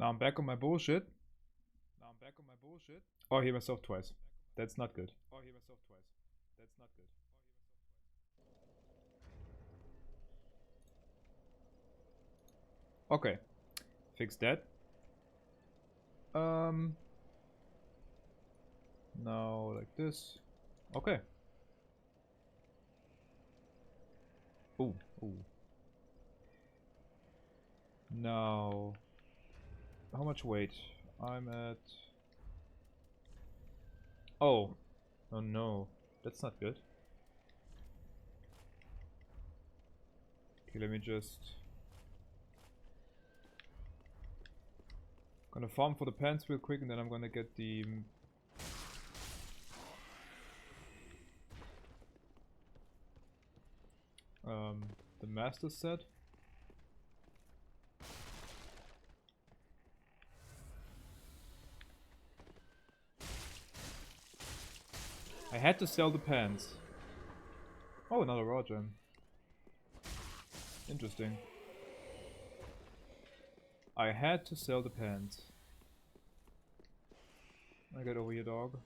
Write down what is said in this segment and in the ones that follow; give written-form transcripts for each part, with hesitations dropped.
Now I'm back on my bullshit. Oh, I hear myself twice. That's not good. Okay. Fix that. Now like this. Okay. Ooh, ooh. Now, how much weight? I'm at... Oh. Oh no. That's not good. Okay, let me just... Gonna farm for the pants real quick and then I'm gonna get the master set. I had to sell the pants. Oh, another raw gem. Interesting. I had to sell the pants. I get over here, dog.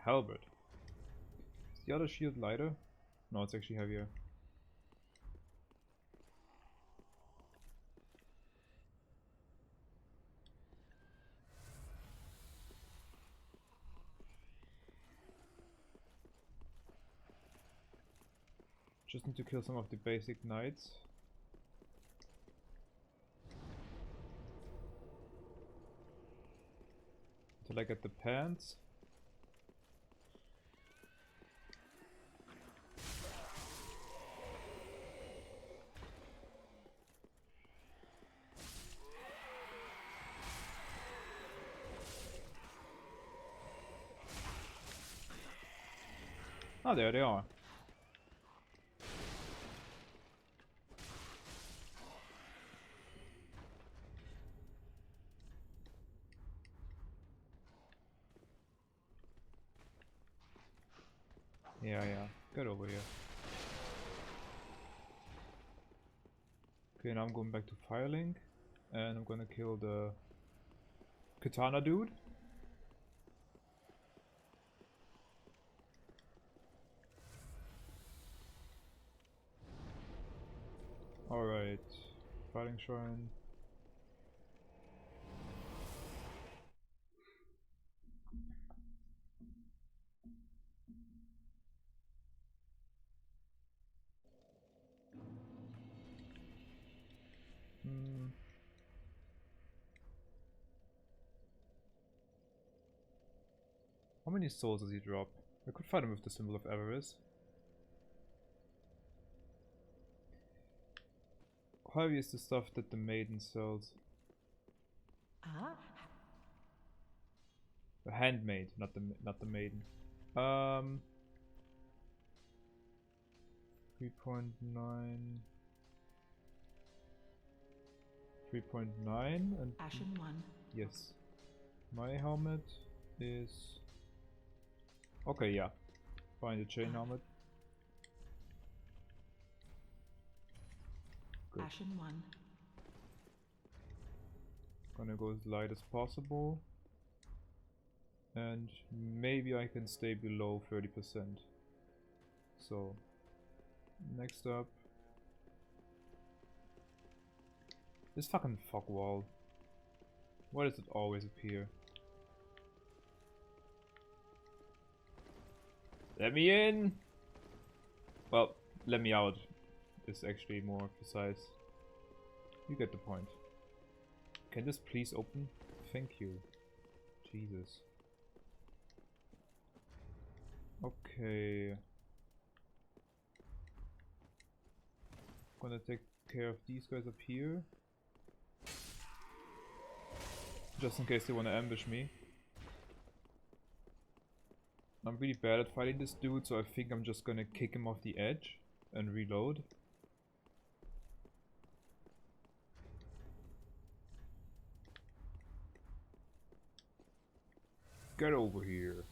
Halberd. Is the other shield lighter? No, it's actually heavier. Just need to kill some of the basic knights. Until I get the pants. Oh, there they are. Yeah, get over here. Okay, now I'm going back to Firelink. And I'm gonna kill the katana dude. Alright. Fighting Shrine. How many souls does he drop? I could fight him with the symbol of avarice. How heavy is the stuff that the maiden sells? The handmaid, not the maiden. 3.9. 3.9 and Ashen one. yes. My helmet is okay, yeah. Find the chain helmet. Good. Ashen one. Gonna go as light as possible. And maybe I can stay below 30%. So, next up. This fucking fog wall. Why does it always appear? Let me in! Well, let me out is actually more precise. You get the point. Can this please open? Thank you. Jesus. Okay. Gonna take care of these guys up here. Just in case they wanna ambush me. I'm really bad at fighting this dude, so I think I'm just gonna kick him off the edge and reload. Get over here.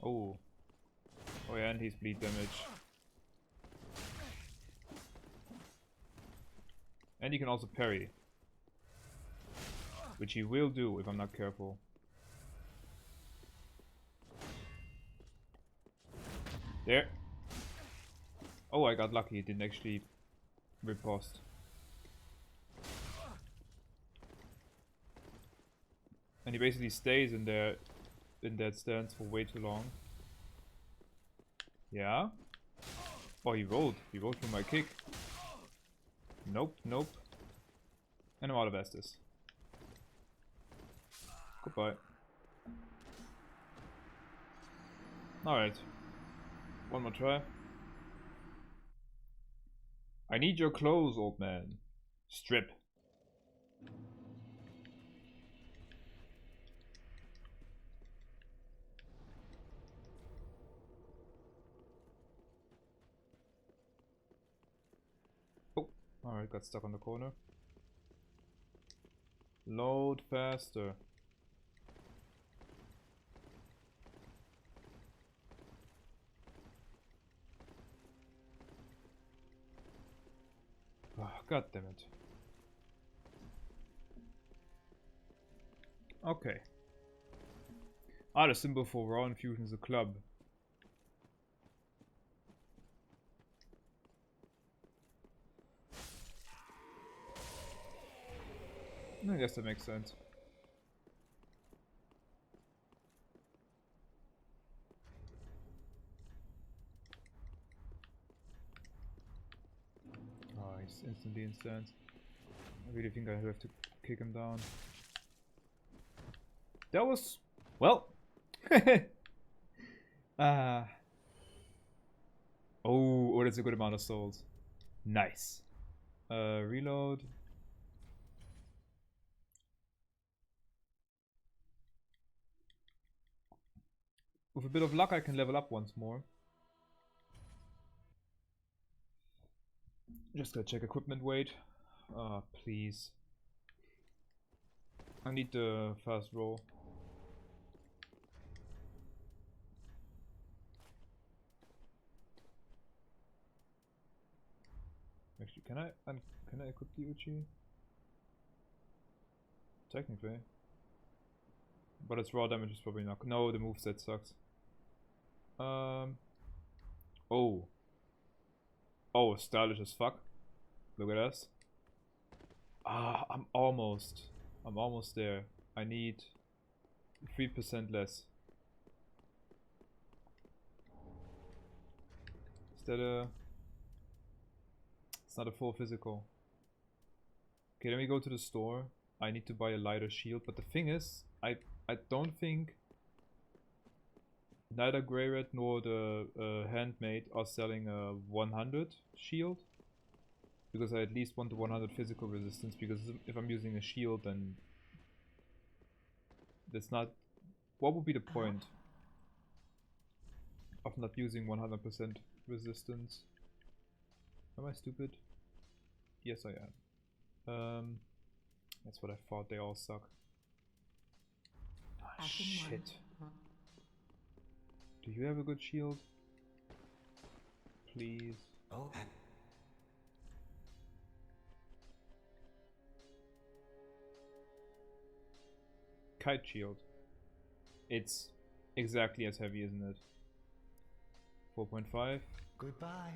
Oh. Oh yeah, and he's bleed damage. And he can also parry. Which he will do if I'm not careful. There. Oh, I got lucky. It didn't actually riposte. And he basically stays in there, in that stance for way too long. Yeah. Oh, he rolled. He rolled through my kick. Nope, nope. And I'm out of Estus. Goodbye. Alright. One more try. I need your clothes, old man. Strip. Oh, alright, got stuck on the corner. Load faster. Oh, God damn it. Okay. Ah, the symbol for raw infusion is a club. I guess that makes sense. Oh, he's instantly instant. I really think I have to kick him down. That was... well... Ah. Oh, that's a good amount of souls. Nice. Reload. With a bit of luck I can level up once more. Just gotta check equipment weight. Ah, please. I need the fast roll. Actually, can I equip the Uchi? Technically. But its raw damage is probably not. No, the moveset sucks. Oh. Oh, stylish as fuck. Look at us. Ah, I'm almost there. I need 3% less. Is that a... It's not a full physical. Okay, let me go to the store. I need to buy a lighter shield, but the thing is, I don't think neither Grey Red nor the Handmade are selling a 100 shield. Because I at least want the 100 physical resistance, because if I'm using a shield then that's not... What would be the point of not using 100% resistance? Am I stupid? Yes, I am. That's what I thought. They all suck. Ah, shit. Do you have a good shield? Please. Oh. Kite shield. It's exactly as heavy, isn't it? 4.5. Goodbye.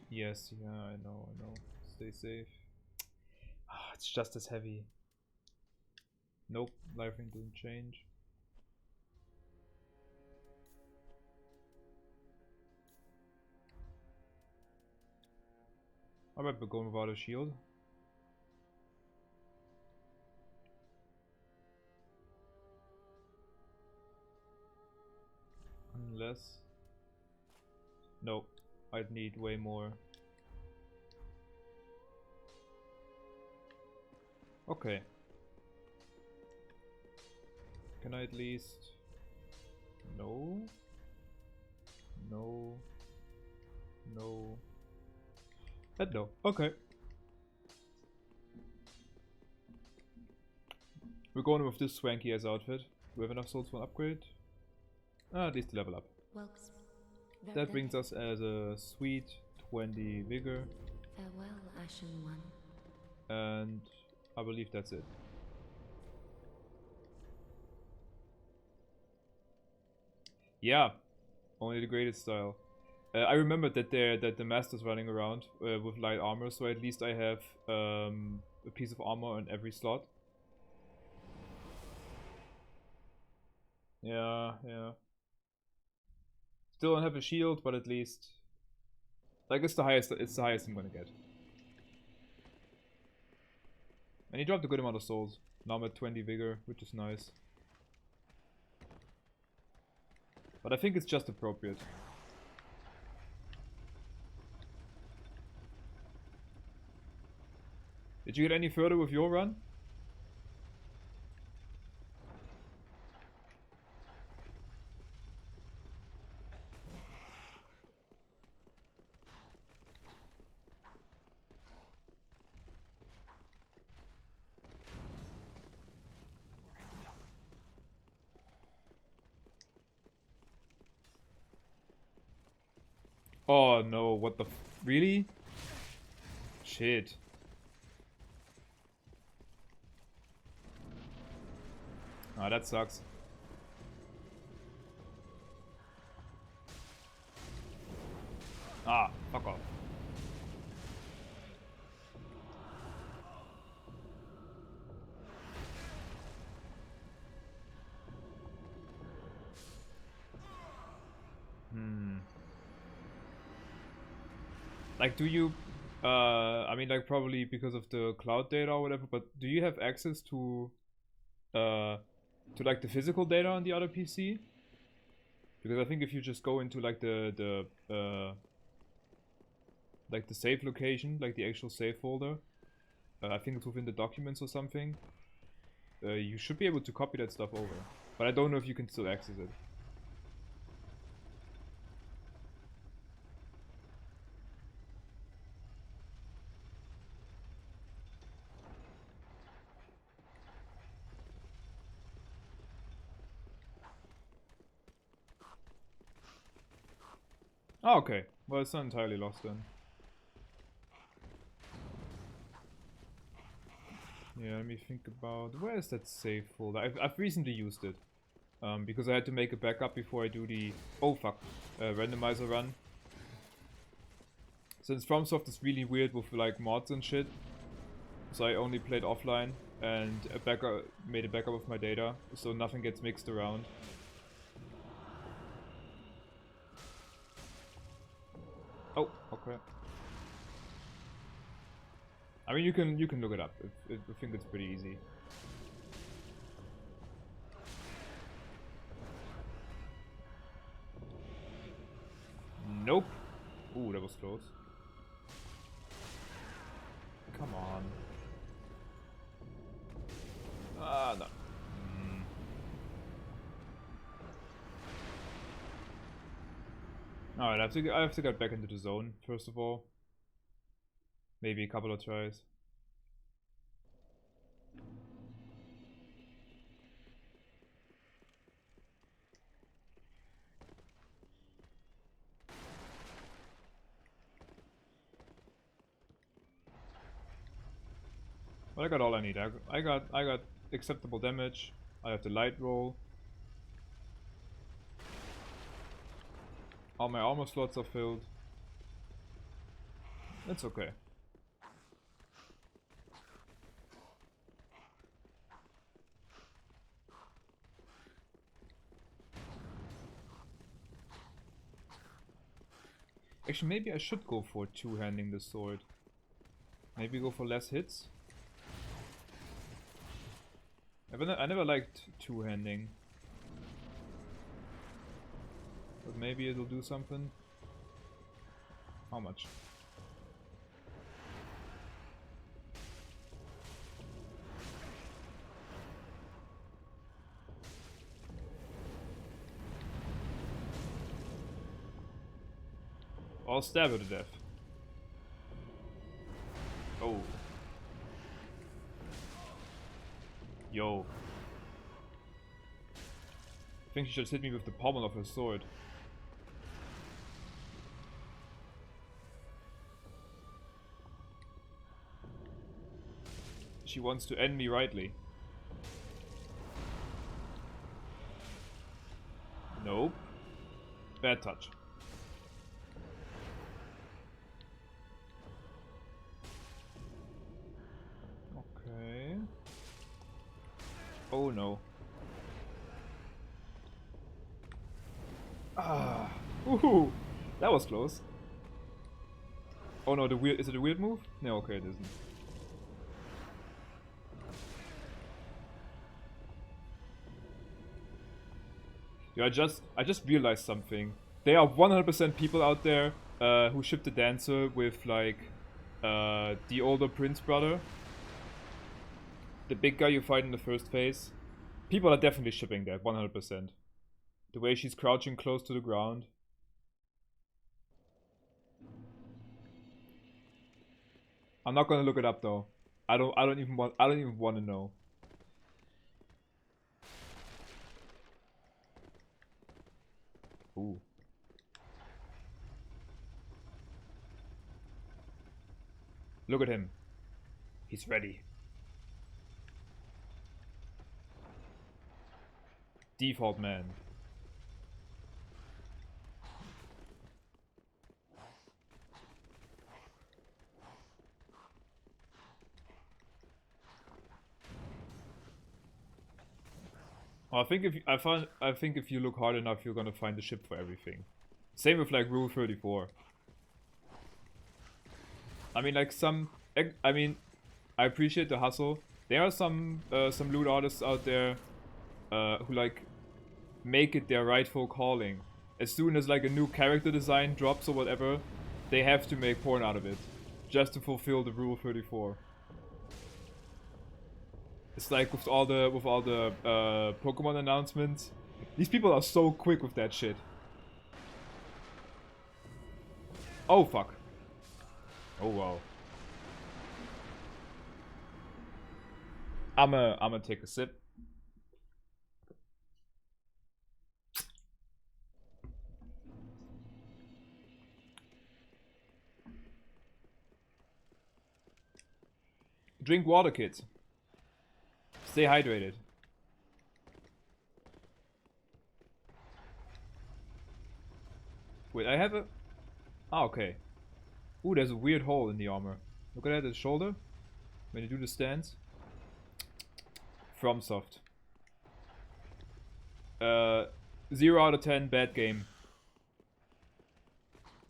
Yes, yeah, I know. Stay safe. Ah, it's just as heavy. Nope, life ring didn't change. Alright, we're going without a shield. Unless... Nope, I'd need way more. Okay. Can I at least... No. No. No. And no. Okay. We're going with this swanky ass outfit. We have enough souls for an upgrade. Ah, at least a level up. That brings us as a sweet 20 vigor. Farewell, Ashen One. And I believe that's it. Yeah, only the greatest style. I remembered that the master's running around with light armor, so at least I have a piece of armor on every slot. Yeah, yeah. Still don't have a shield, but at least, like, it's the highest I'm gonna get. And he dropped a good amount of souls. Now I'm at 20 vigor, which is nice. But I think it's just appropriate. Did you get any further with your run? Oh no, what the really? Shit. Ah, that sucks. Ah, fuck off. Like, do you, I mean, like, probably because of the cloud data or whatever, but do you have access to like the physical data on the other PC? Because I think if you just go into like like the save location, like the actual save folder, I think it's within the documents or something, you should be able to copy that stuff over. But I don't know if you can still access it. Oh, okay. Well, it's not entirely lost then. Yeah, let me think about... Where is that save folder? I've recently used it. Because I had to make a backup before I do the... Oh, fuck. Randomizer run. Since FromSoft is really weird with, like, mods and shit. So I only played offline and made a backup of my data. So nothing gets mixed around. Oh, okay. I mean, you can look it up. I think it's pretty easy. Nope. Ooh, that was close. Come on. Ah, no. Alright, I have to get back into the zone, first of all. Maybe a couple of tries. But I got all I need. I got acceptable damage. I have the light roll. All my armor slots are filled. It's okay. Actually, maybe I should go for two-handing the sword. Maybe go for less hits. I never liked two-handing. But maybe it'll do something. How much? Or stab her to death. Oh. Yo. I think she just hit me with the pommel of her sword. She wants to end me rightly. Nope. Bad touch. Okay. Oh no. Ah. Woohoo! That was close. Oh no, the weird is it a weird move? No, okay, it isn't. Yeah, I just realized something. There are 100% people out there who ship the dancer with like the older prince brother. The big guy you fight in the first phase. People are definitely shipping that, 100%. The way she's crouching close to the ground. I'm not gonna look it up though. I don't even want to know. Ooh. Look at him. He's ready. Default man. I think if you look hard enough, you're gonna find a ship for everything. Same with like Rule 34. I mean, like I appreciate the hustle. There are some loot artists out there who like make it their rightful calling. As soon as like a new character design drops or whatever, they have to make porn out of it, just to fulfill the Rule 34. It's like with all the Pokemon announcements. These people are so quick with that shit. Oh fuck. Oh wow. I'ma take a sip. Drink water, kids. Stay hydrated. Wait, I have a... Ah, okay. Ooh, there's a weird hole in the armor. Look at that, the shoulder. When you do the stance. FromSoft. 0 out of 10, bad game.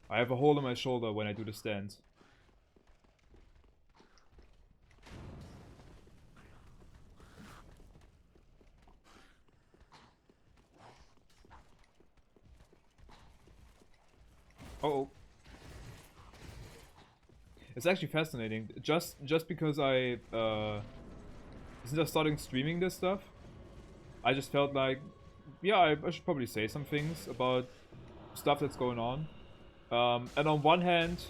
I have a hole in my shoulder when I do the stance. Uh-oh. It's actually fascinating. Just because since I started streaming this stuff, I just felt like, yeah, I should probably say some things about stuff that's going on. And on one hand,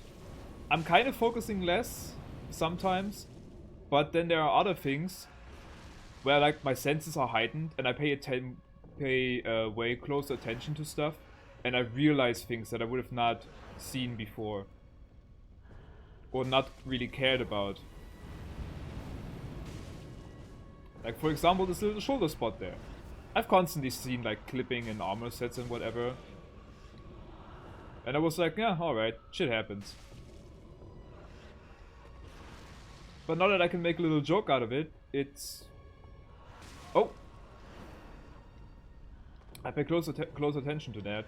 I'm kind of focusing less sometimes, but then there are other things where like my senses are heightened and I pay way closer attention to stuff, and I realize things that I would have not seen before or not really cared about. Like for example, this little shoulder spot there. I've constantly seen like clipping and armor sets and whatever. And I was like, yeah, alright, shit happens. But now that I can make a little joke out of it, it's... Oh! I pay close attention to that.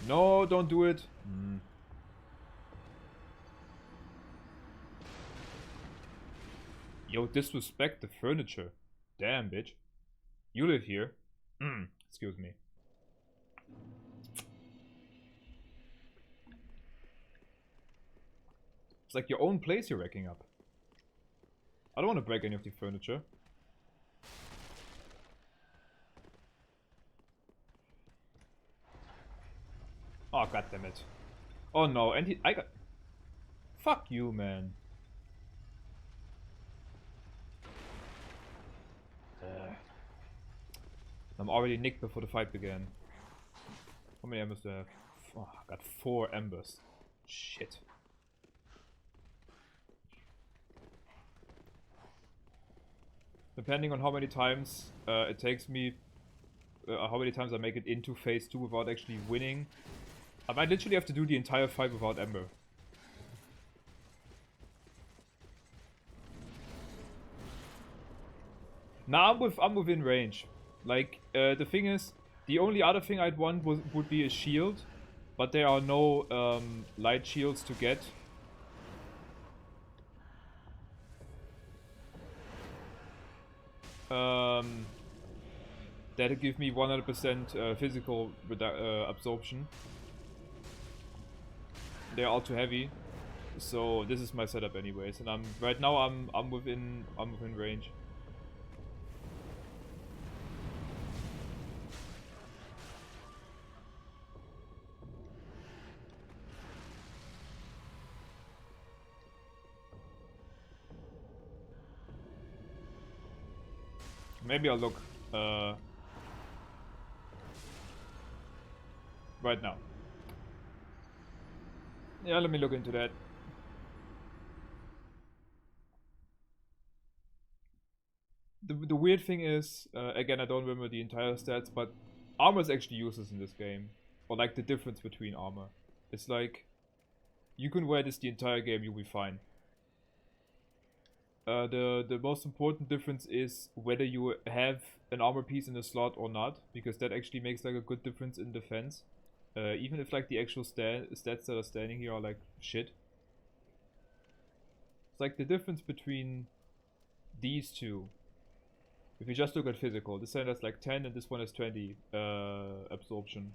No, don't do it. Yo, disrespect the furniture. Damn, bitch. You live here. Excuse me. It's like your own place you're wrecking up. I don't want to break any of the furniture. Oh, goddammit. Oh no, and I got... Fuck you, man. I'm already nicked before the fight began. How many embers do I have? Oh, I got 4 embers. Shit. Depending on how many times it takes me, how many times I make it into phase 2 without actually winning, I might literally have to do the entire fight without ember. Now I'm within range. Like the thing is, the only other thing I'd want would be a shield, but there are no light shields to get. That'll give me 100% physical absorption. They're all too heavy, so this is my setup anyways. And right now I'm within range. Maybe I'll look right now. Yeah, let me look into that. The weird thing is, again, I don't remember the entire stats, but armor is actually useless in this game. Or like the difference between armor. It's like, you can wear this the entire game, you'll be fine. The most important difference is whether you have an armor piece in a slot or not, because that actually makes like a good difference in defense. Even if like the actual stats that are standing here are like shit. It's like the difference between these two. If you just look at physical, this one has like 10 and this one has 20 absorption.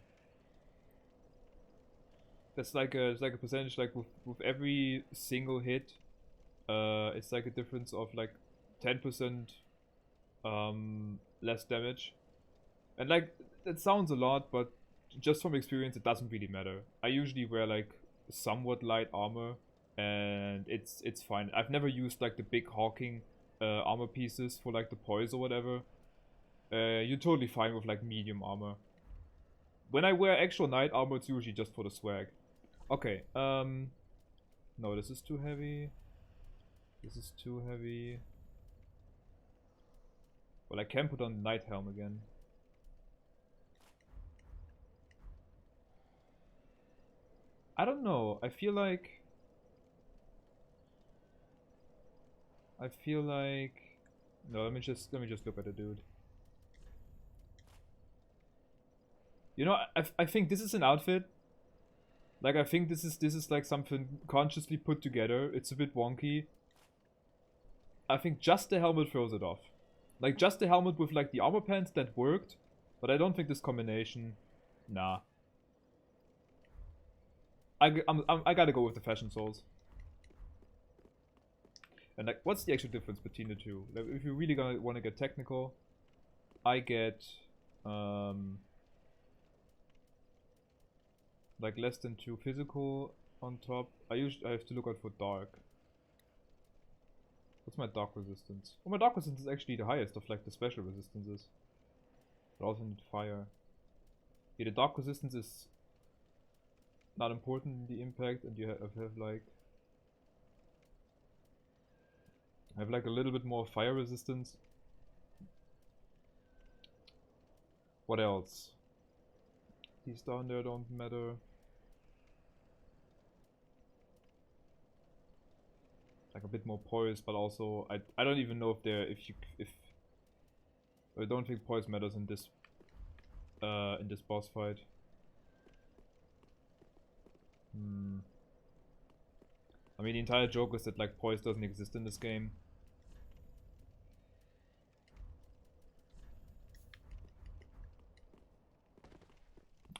That's like it's like a percentage, like with every single hit. It's like a difference of like 10% less damage. And like, that sounds a lot, but just from experience it doesn't really matter. I usually wear like somewhat light armor and it's fine. I've never used like the big hawking armor pieces for like the poise or whatever. You're totally fine with like medium armor. When I wear actual knight armor, it's usually just for the swag. Okay, no, this is too heavy. This is too heavy. Well, I can put on the knight helm again. I don't know. I feel like no, let me just look at the dude. You know, I think this is an outfit. Like, I think this is like something consciously put together. It's a bit wonky. I think just the helmet throws it off. Like, just the helmet with like the armor pants, that worked, but I don't think this combination. Nah. I gotta go with the fashion souls. And like, what's the actual difference between the two? Like, if you really gonna want to get technical, I get like less than 2 physical on top. I have to look out for dark. What's my dark resistance? Oh, my dark resistance is actually the highest of like the special resistances. But I also need fire. Yeah, the dark resistance is not important in the impact, and you have like I have like a little bit more fire resistance. What else? These down there don't matter. Like a bit more poise, but also I don't even know if they're if I don't think poise matters in this boss fight. I mean, the entire joke is that like poise doesn't exist in this game.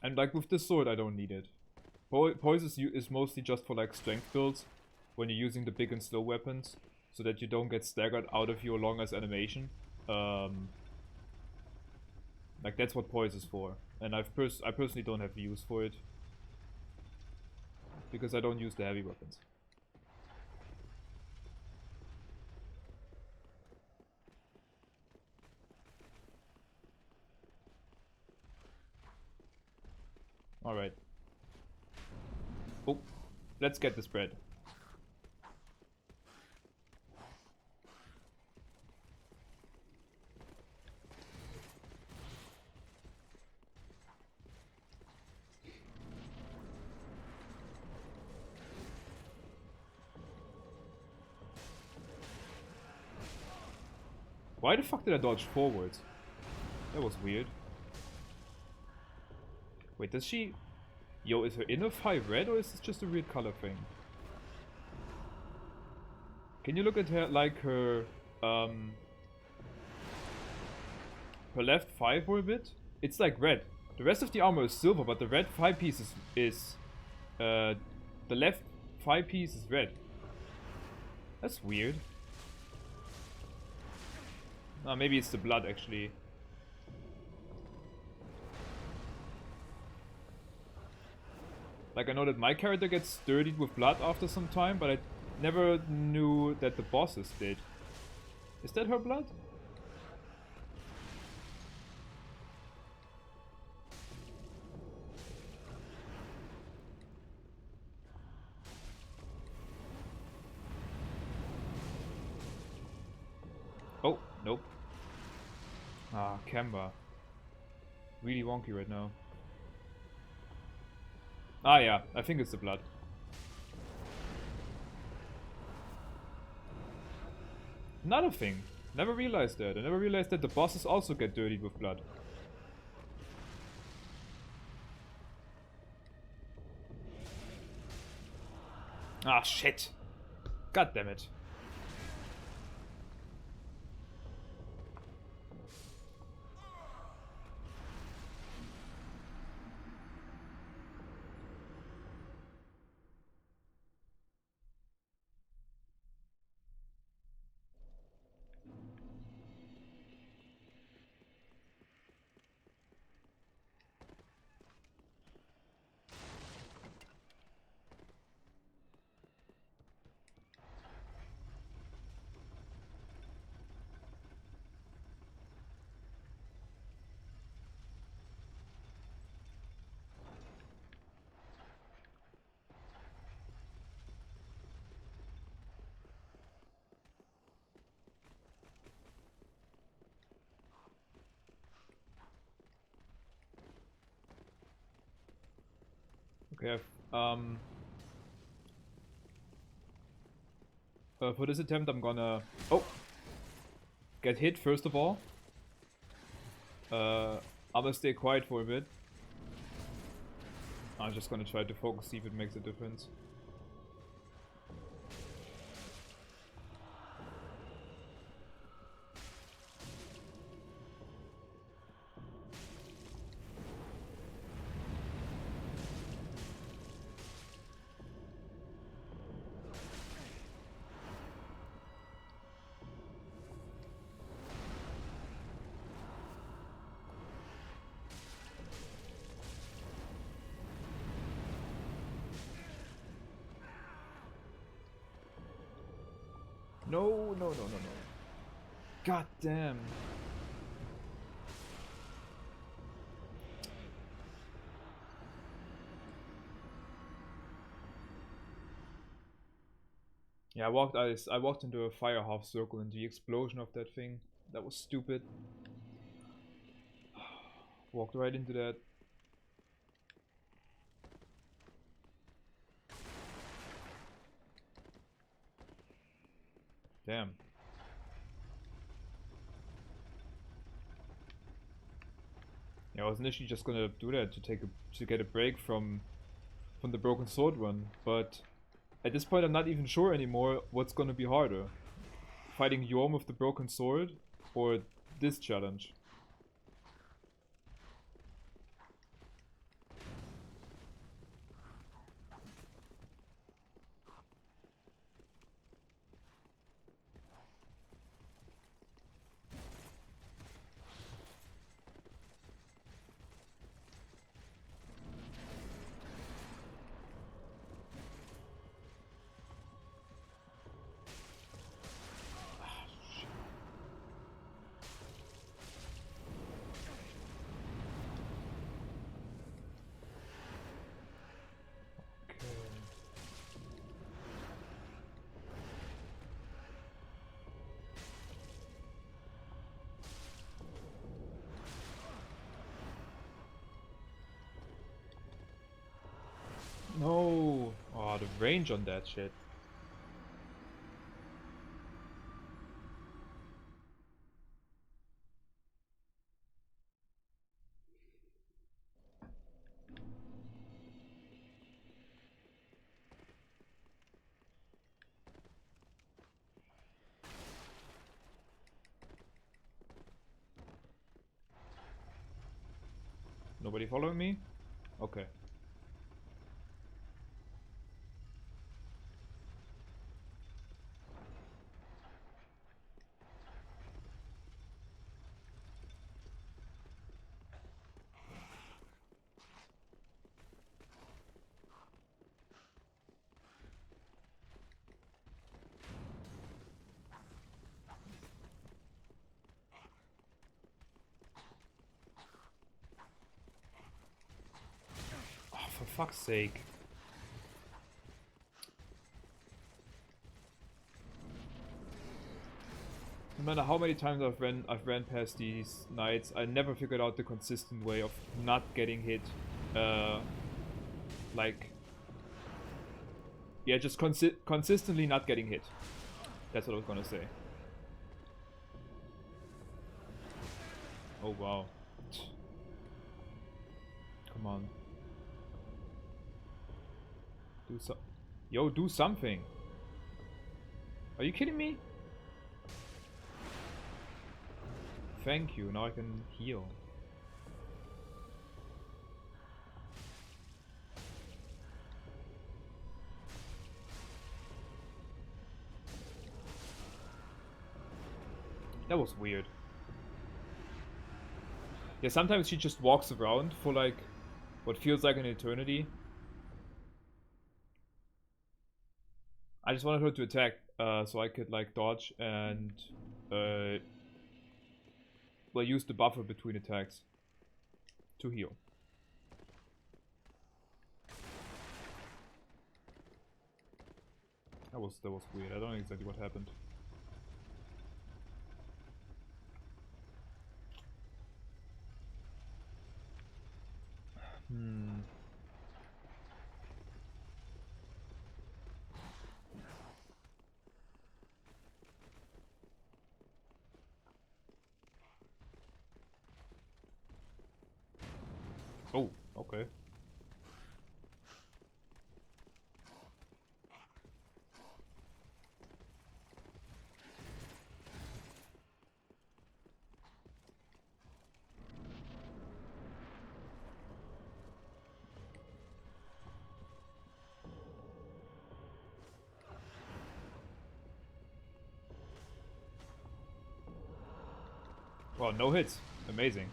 And like with this sword, I don't need it. Poise is mostly just for like strength builds when you're using the big and slow weapons, so that you don't get staggered out of your long ass animation. Like that's what poise is for, and I personally don't have use for it. because I don't use the heavy weapons. Alright. Oh, let's get this bread. Why the fuck did I dodge forwards? That was weird. Wait, does she... Yo, is her inner thigh red or is this just a weird color thing? Can you look at her, like her left thigh for a bit? It's like red. The rest of the armor is silver, but the red thigh piece is the left thigh piece is red. That's weird. Ah, maybe it's the blood actually. Like, I know that my character gets dirtied with blood after some time, but I never knew that the bosses did. Is that her blood? Oh, nope. Ah, camera. Really wonky right now. Ah yeah, I think it's the blood. Another thing. Never realized that. I never realized that the bosses also get dirtied with blood. Ah, shit. God damn it. Okay, for this attempt I'm gonna... Oh! Get hit first of all. I'm gonna stay quiet for a bit. I'm just gonna try to focus, see if it makes a difference. No, no, no, no, no. God damn. Yeah, I walked into a fire half circle and the explosion of that thing. That was stupid. Walked right into that. Damn. Yeah, I was initially just gonna do that to get a break from the broken sword run, but at this point I'm not even sure anymore what's gonna be harder. Fighting Yorm with the broken sword or this challenge. No! Oh, the range on that shit. Nobody following me? Okay. Oh, for fuck's sake. No matter how many times I've ran past these knights, I never figured out the consistent way of not getting hit. Like, yeah, just consistently not getting hit. That's what I was gonna say. Oh wow. Come on. Do so. Yo, do something. Are you kidding me? Thank you. Now I can heal. That was weird. Yeah, sometimes she just walks around for like what feels like an eternity. I just wanted her to attack, so I could like dodge and well, use the buffer between attacks to heal. That was weird. I don't know exactly what happened. Oh, okay. Well, no hits. Amazing.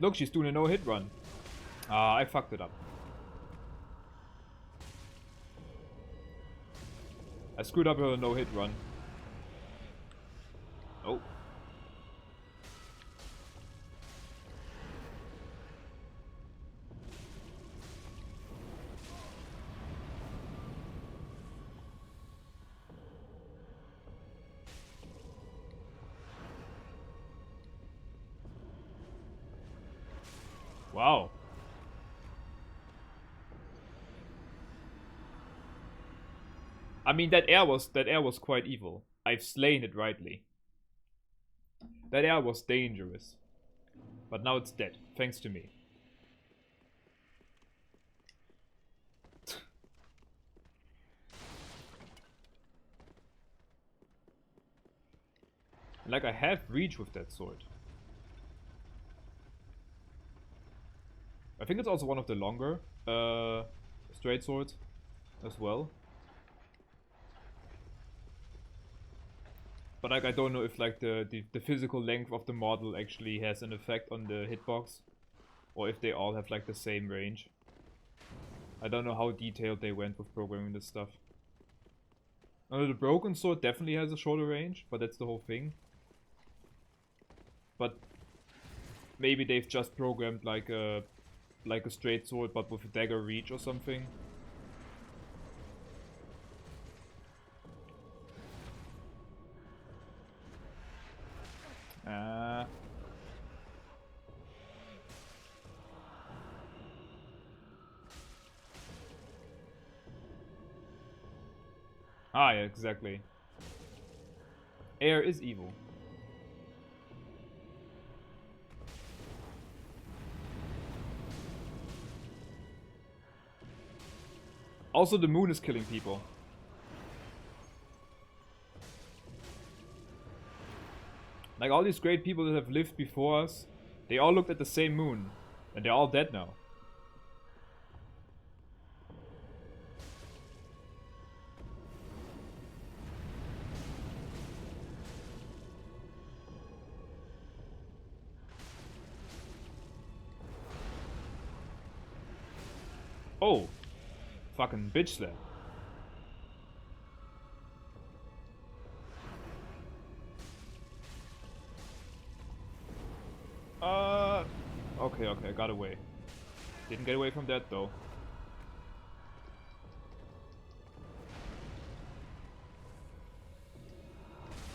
Look, she's doing a no-hit run. Ah, I fucked it up. I screwed up her no-hit run. Oh. Wow. I mean, that air was quite evil. I've slain it rightly. That air was dangerous. But now it's dead, thanks to me. Like, I have reach with that sword. I think it's also one of the longer straight swords as well. But like, I don't know if like the physical length of the model actually has an effect on the hitbox, or if they all have like the same range. I don't know how detailed they went with programming this stuff. The broken sword definitely has a shorter range, but that's the whole thing. But maybe they've just programmed like a straight sword but with a dagger reach or something. Ah, yeah, exactly. Air is evil. Also, the moon is killing people. Like, all these great people that have lived before us, they all looked at the same moon. And they're all dead now. Oh! Fucking bitch slap. Okay, I got away. Didn't get away from that though.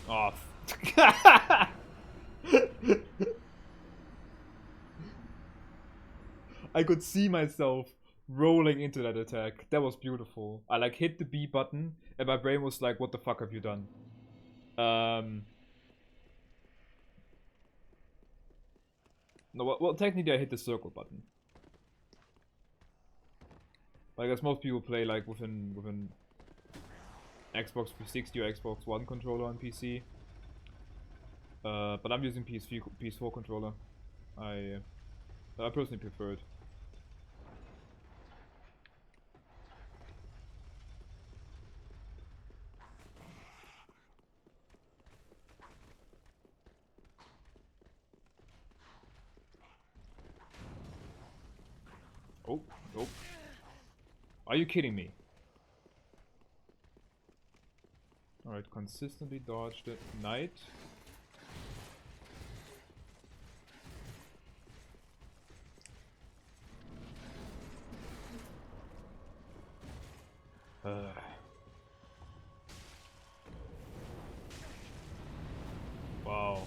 Oh. I could see myself rolling into that attack. That was beautiful. I like hit the B button and my brain was like, what the fuck have you done? No, well technically I hit the circle button. But I guess most people play like within Xbox 360 or Xbox One controller on PC. But I'm using PS4 controller. I personally prefer it. Oh, nope. Are you kidding me? Alright, consistently dodge the knight. Wow.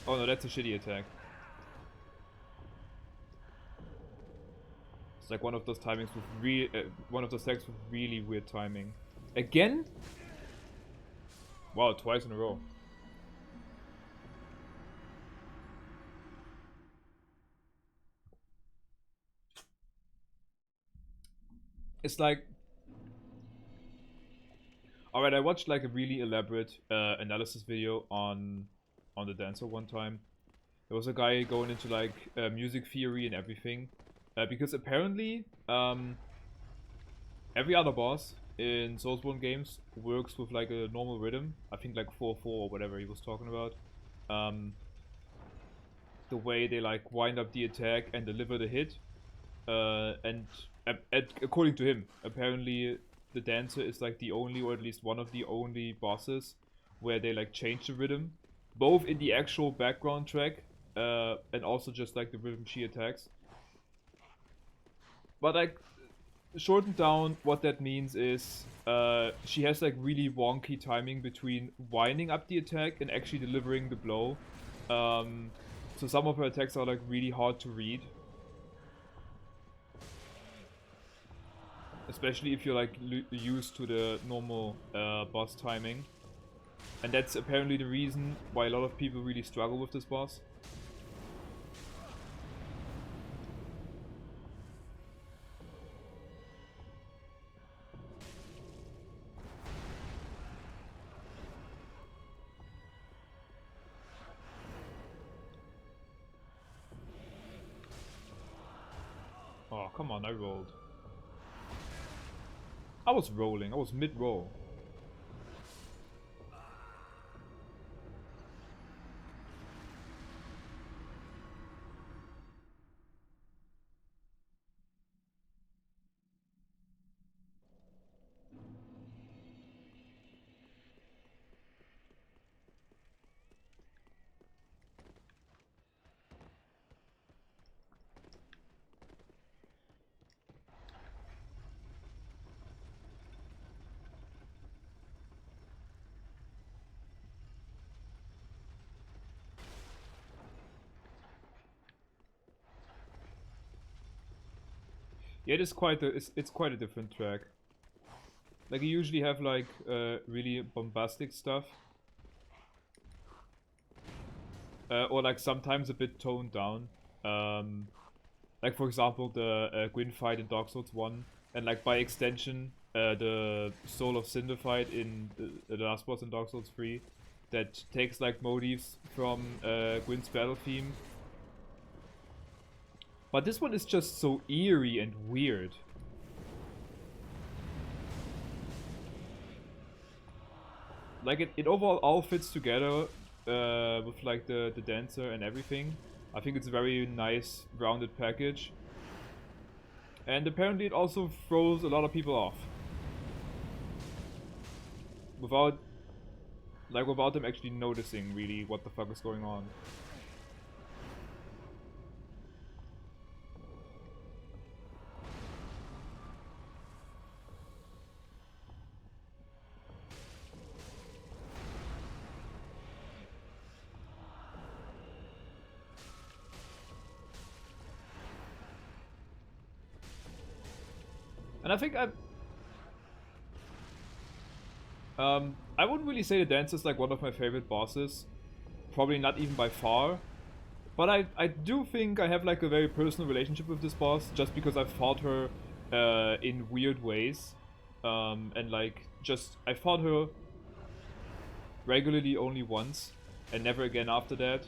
Oh no, that's a shitty attack. It's like one of those timings with one of those attacks with really weird timing. Again? Wow, twice in a row. It's like... Alright, I watched like a really elaborate analysis video on the dancer one time. There was a guy going into like music theory and everything. Because apparently, every other boss in Soulsborne games works with like a normal rhythm. I think like 4/4 or whatever he was talking about. The way they like wind up the attack and deliver the hit. And according to him, apparently the dancer is like the only, or at least one of the only bosses where they like change the rhythm, both in the actual background track and also just like the rhythm she attacks. But like shortened down, what that means is she has like really wonky timing between winding up the attack and actually delivering the blow. So some of her attacks are like really hard to read. Especially if you're like used to the normal boss timing. And that's apparently the reason why a lot of people really struggle with this boss. Oh, come on, I rolled. I was rolling, I was mid-roll. Yeah, it is quite it's quite a different track. Like you usually have like really bombastic stuff. Or like sometimes a bit toned down. Like for example the Gwyn fight in Dark Souls 1, and like by extension the Soul of Cinder fight in the last boss in Dark Souls 3, that takes like motifs from Gwyn's battle theme. But this one is just so eerie and weird. Like it overall all fits together with like the dancer and everything. I think it's a very nice rounded package. And apparently it also throws a lot of people off. Without them actually noticing really what the fuck is going on. And I think I wouldn't really say the dance is like one of my favorite bosses. Probably not even by far. But I do think I have like a very personal relationship with this boss, just because I've fought her in weird ways. And like I fought her regularly only once and never again after that.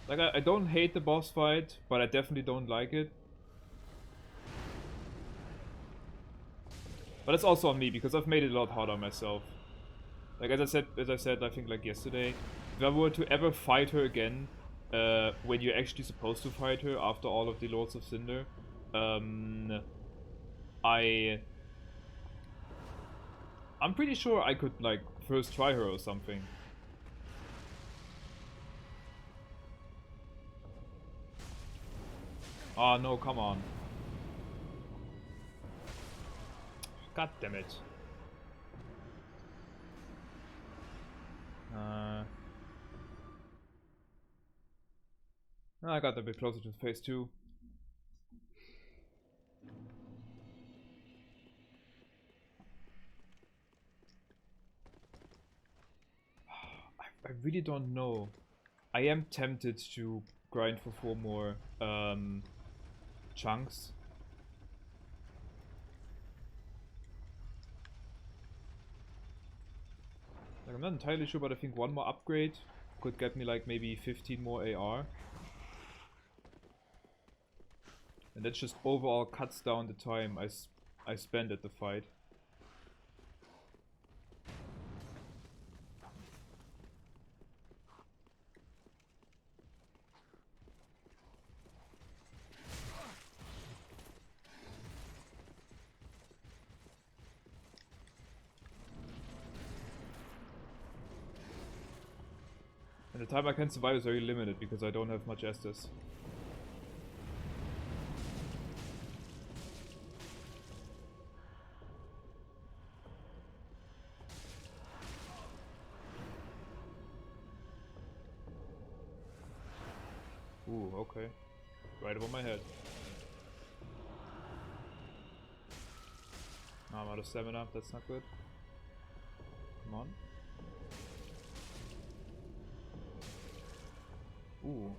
Like, I don't hate the boss fight, but I definitely don't like it. But it's also on me, because I've made it a lot harder on myself. Like, as I said, I think like yesterday, if I were to ever fight her again, when you're actually supposed to fight her after all of the Lords of Cinder, I'm pretty sure I could, like, first try her or something. Oh no, come on. God damn it. I got a bit closer to phase 2. I really don't know. I am tempted to grind for 4 more chunks. Like, I'm not entirely sure, but I think 1 more upgrade could get me like maybe 15 more AR. And that just overall cuts down the time I spend at the fight. And the time I can survive is very limited because I don't have much Estus. Ooh, okay. Right above my head. Now I'm out of stamina, that's not good. Come on. Ooh.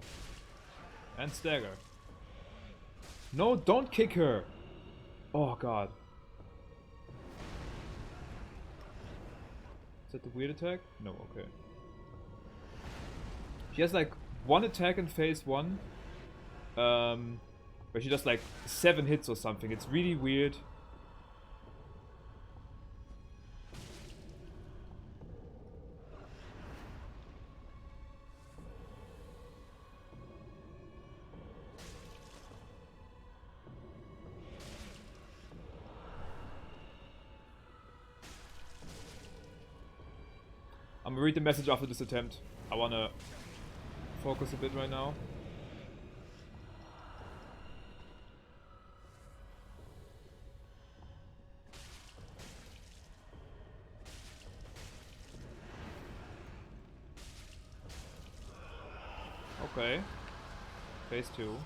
And stagger. No, don't kick her! Oh god. Is that the weird attack? No, okay. She has like 1 attack in phase 1. Where she does like 7 hits or something. It's really weird. I'm gonna read the message after this attempt. I wanna focus a bit right now. Okay. Phase 2.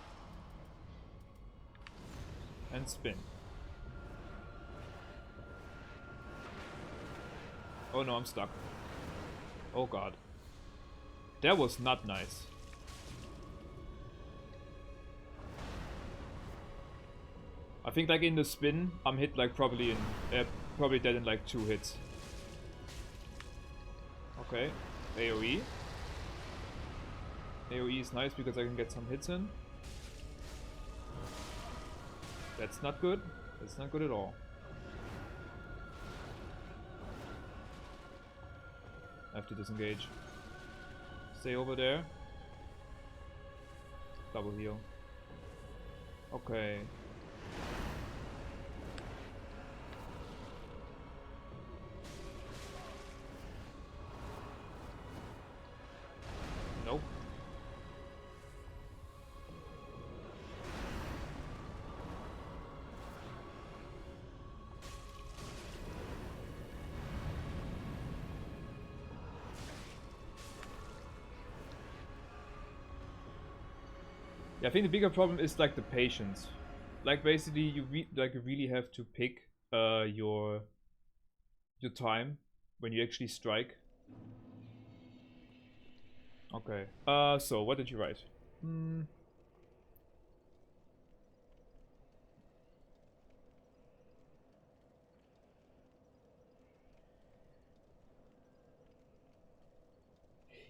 And spin. Oh no, I'm stuck. Oh god. That was not nice. I think like in the spin, I'm hit like probably dead in like 2 hits. Okay. AoE. AoE is nice because I can get some hits in. That's not good. That's not good at all. I have to disengage. Stay over there. Double heal. Okay. Nope. Yeah, I think the bigger problem is like the patience. Like basically you really have to pick your time when you actually strike. Okay. So what did you write?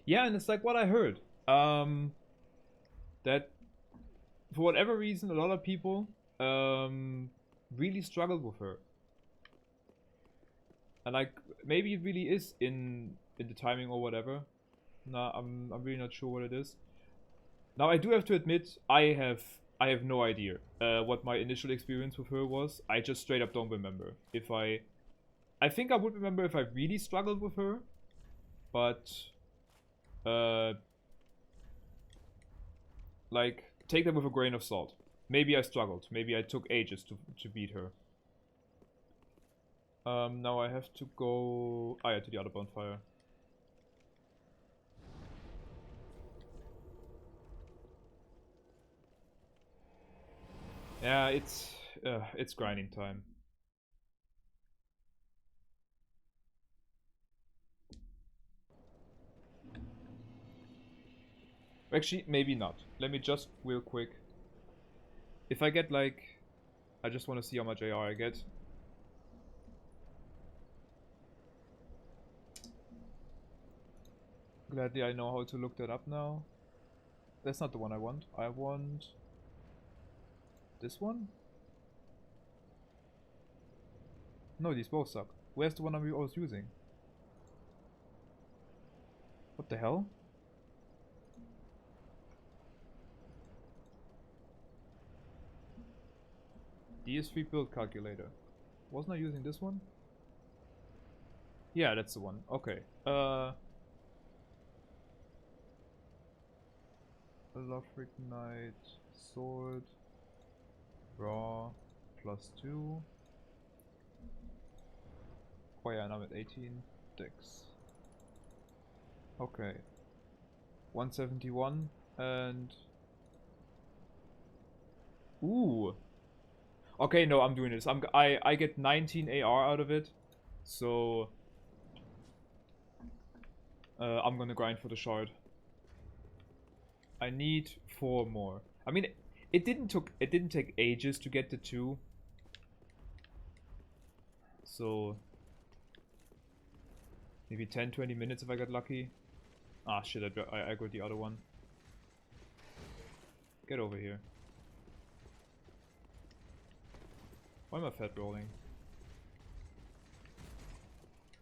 Yeah, and it's like what I heard. That for whatever reason, a lot of people really struggled with her. And like maybe it really is in the timing or whatever. Nah, I'm really not sure what it is. Now I do have to admit I have no idea what my initial experience with her was. I just straight up don't remember. I think I would remember if I really struggled with her, but like take that with a grain of salt. Maybe I struggled. Maybe I took ages to beat her. Now I have to go... Ah, yeah, to the other bonfire. Yeah, it's grinding time. Actually, maybe not. Let me just real quick. If I get like... I just want to see how much AR I get. Gladly I know how to look that up now. That's not the one I want. I want... this one? No, these both suck. Where's the one I was using? What the hell? DS3 build calculator. Wasn't I using this one? Yeah, that's the one. Okay. Lothric Knight, Sword, Raw, +2. Oh yeah, and I'm at 18. Dex. Okay. 171 and... Ooh! Okay, no, I'm doing this. I get 19 AR out of it. So... I'm gonna grind for the shard. I need 4 more. I mean, it didn't take ages to get the 2. So... maybe 10-20 minutes if I get lucky. Ah shit, I got the other one. Get over here. Why am I fat rolling?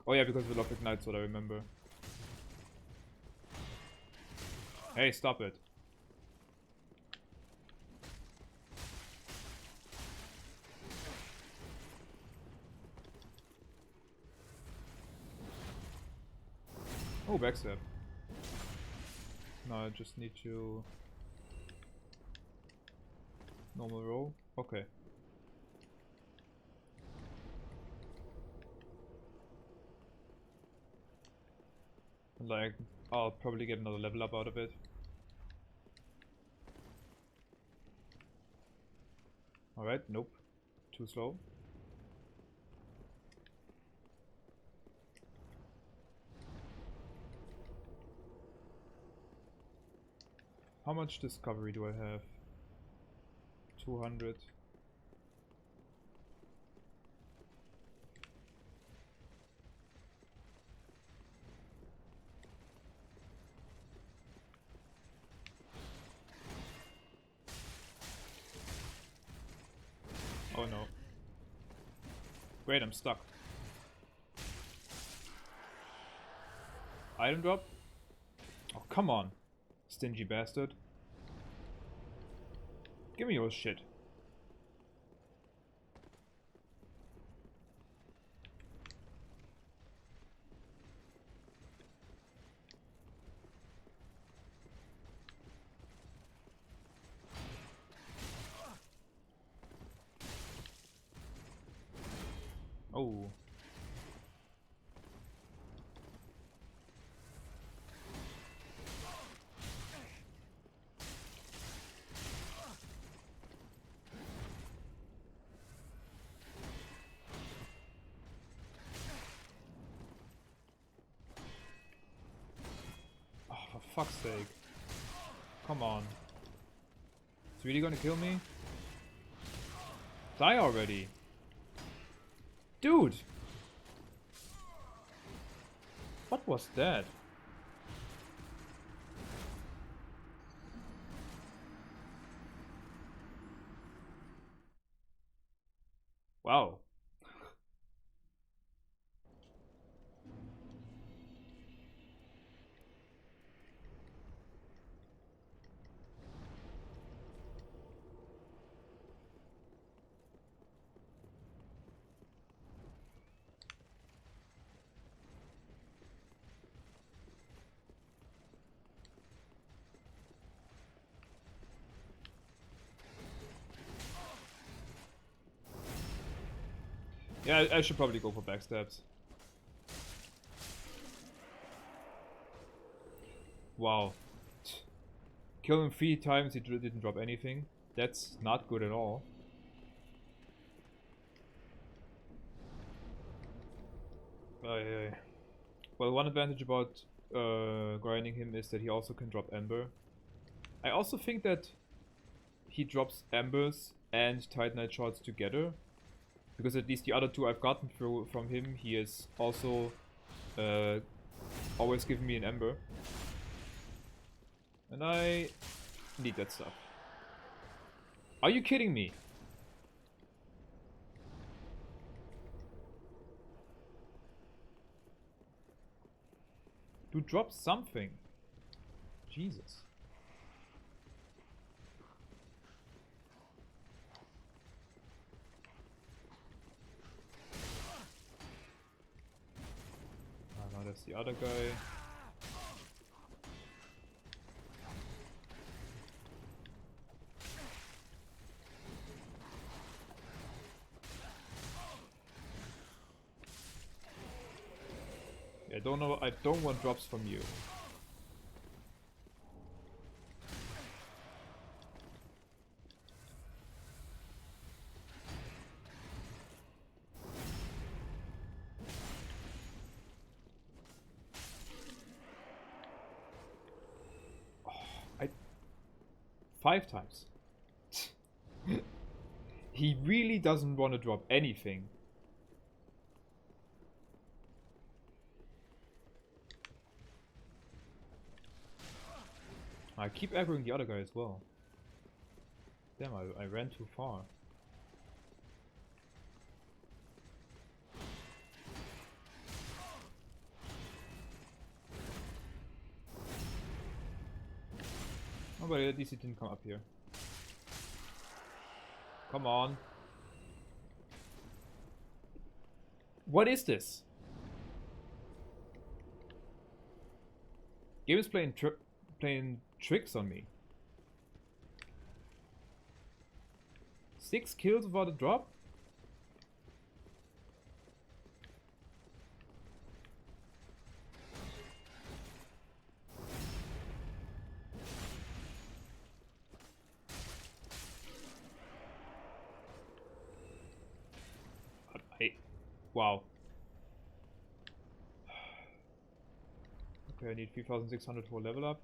Oh yeah, because of the Lothric Knight's what I remember. Hey, stop it. Oh, backstab. No, I just need to... normal roll? Okay. Like, I'll probably get another level up out of it. Alright, nope. Too slow. How much discovery do I have? 200. Oh no. Wait, I'm stuck. Item drop? Oh, come on. Stingy bastard. Give me your shit. Oh. Oh, for fuck's sake. Come on. It's really gonna kill me? Die already. Dude! What was that? Wow. Yeah, I should probably go for backstabs. Wow. Kill him 3 times, he didn't drop anything. That's not good at all. Well, one advantage about grinding him is that he also can drop Ember. I also think that he drops Embers and Titanite Shards together. Because at least the other 2 I've gotten through from him, he has also always given me an Ember. And I need that stuff. Are you kidding me? To drop something. Jesus. Now that's the other guy. I don't want drops from you. Oh, 5 times. He really doesn't want to drop anything. I keep aggroing the other guy as well. Damn, I ran too far. Oh, but at least he didn't come up here. Come on. What is this? Game is playing tricks on me. 6 kills without a drop? Wow. Okay, I need 3,600 for level up.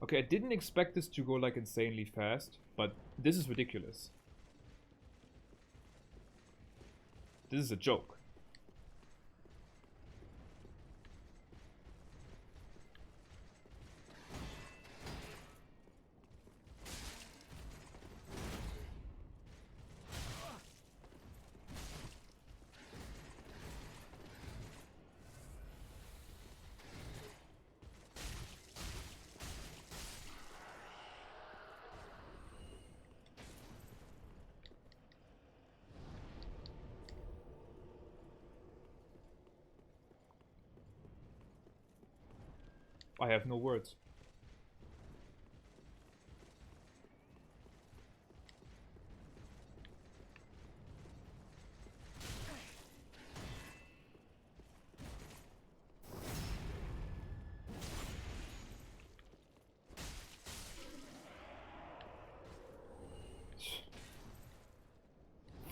Okay, I didn't expect this to go like insanely fast, but this is ridiculous. This is a joke. I have no words.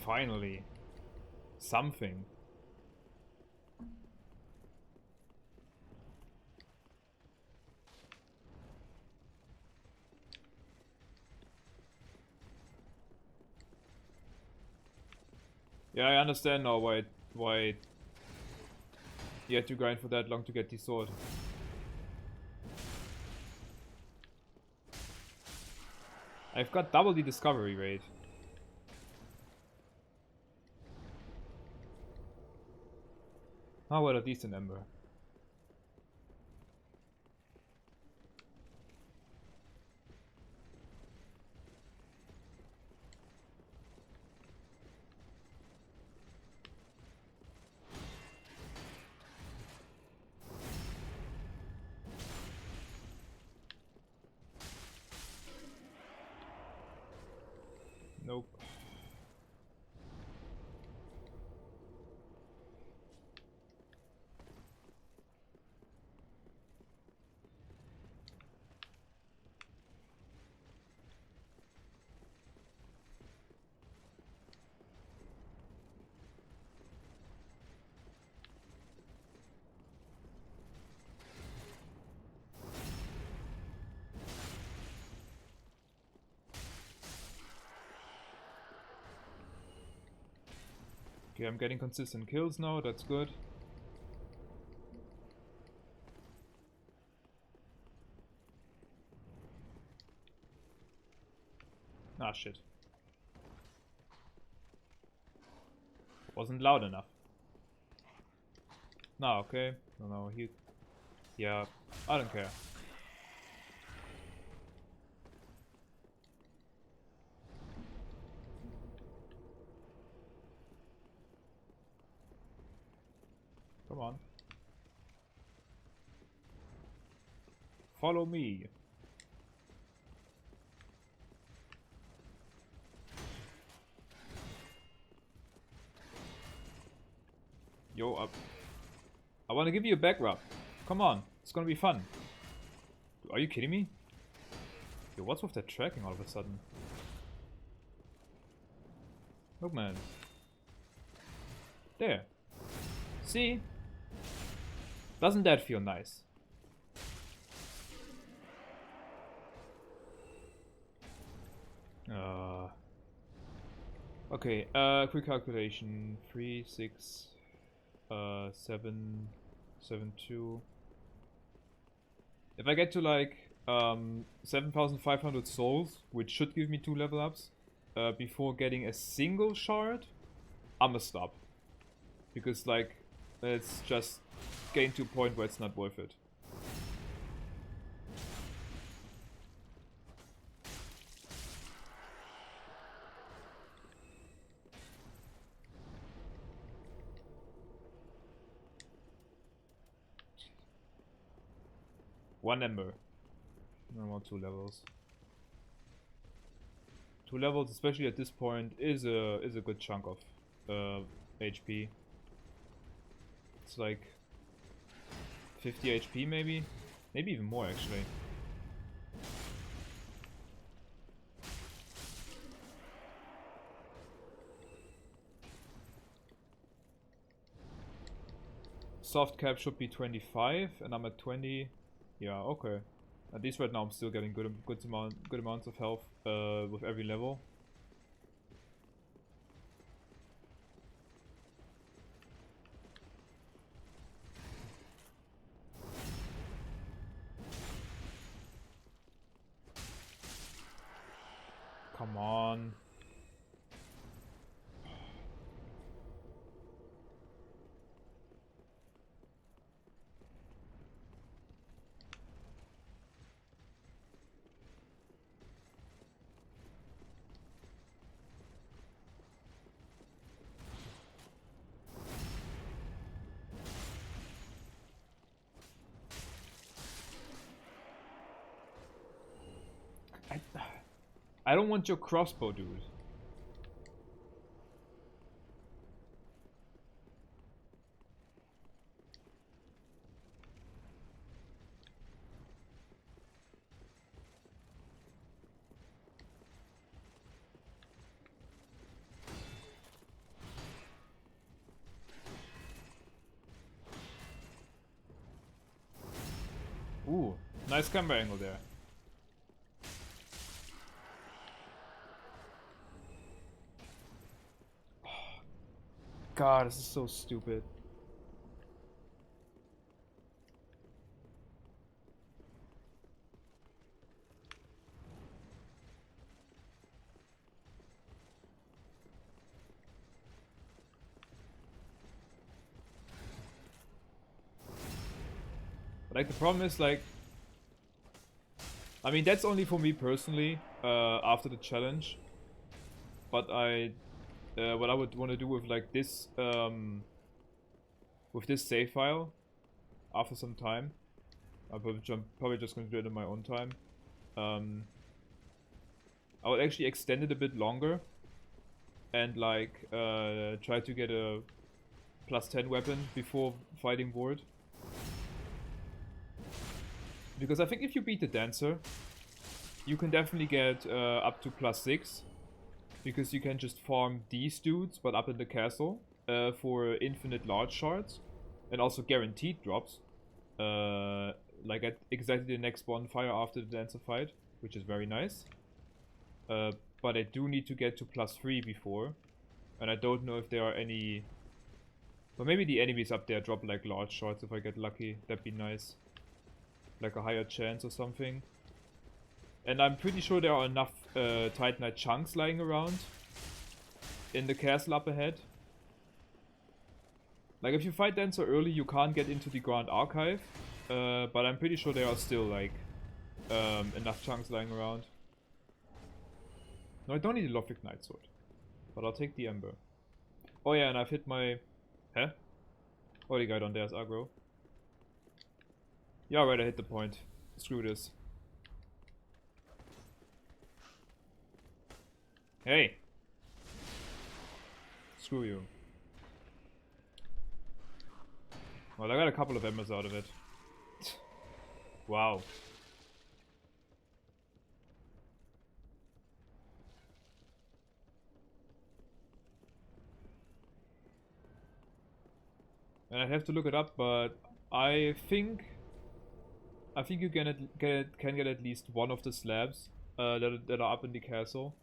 Finally. Something. Yeah, I understand now why you had to grind for that long to get the sword. I've got double the discovery rate. Oh well, a decent ember. Nope. Okay, I'm getting consistent kills now, that's good. Ah, shit. Wasn't loud enough. No, okay. No, he... Yeah, I don't care. Come on. Follow me. Yo, up. I want to give you a back rub. Come on, it's gonna be fun. Are you kidding me? Yo, what's with that tracking all of a sudden? Look, man. There. See? Doesn't that feel nice? Okay, quick calculation. 3, 6, 7, 7, 2. If I get to like 7,500 souls, which should give me 2 level ups, before getting a single shard, I'ma stop. Because like, it's just getting to a point where it's not worth it. One ember. No more 2 levels. 2 levels, especially at this point, is a good chunk of HP. It's like 50 HP maybe? Maybe even more actually. soft cap should be 25, and I'm at 20. Yeah, okay. At least right now I'm still getting good amounts of health with every level. Come on. I don't want your crossbow, dude. Ooh, nice camera angle there. God, this is so stupid. Like, the problem is, like, I mean, that's only for me personally, after the challenge. But what I would want to do with, like, this, with this save file, after some time, I'm probably just going to do it in my own time. I would actually extend it a bit longer, and, like, try to get a +10 weapon before fighting Vordt. Because I think if you beat the Dancer, you can definitely get up to +6. Because you can just farm these dudes, but up in the castle, for infinite large shards. And also guaranteed drops. Like at exactly the next bonfire after the Dancer fight, which is very nice. But I do need to get to +3 before. And I don't know if there are any... Well, maybe the enemies up there drop like large shards if I get lucky. That'd be nice. Like a higher chance or something. And I'm pretty sure there are enough Titanite chunks lying around in the castle up ahead. Like, if you fight Dancer early, you can't get into the Grand Archive. But I'm pretty sure there are still, like, enough chunks lying around. No, I don't need a Lothric Knight Sword. But I'll take the Ember. Oh yeah, and I've hit my... Huh? Oh, the guy down there is aggro. Yeah, right, I hit the point. Screw this. Hey! Screw you. Well, I got a couple of embers out of it. Wow. And I'd have to look it up, but I think you can get at least one of the slabs that are up in the castle.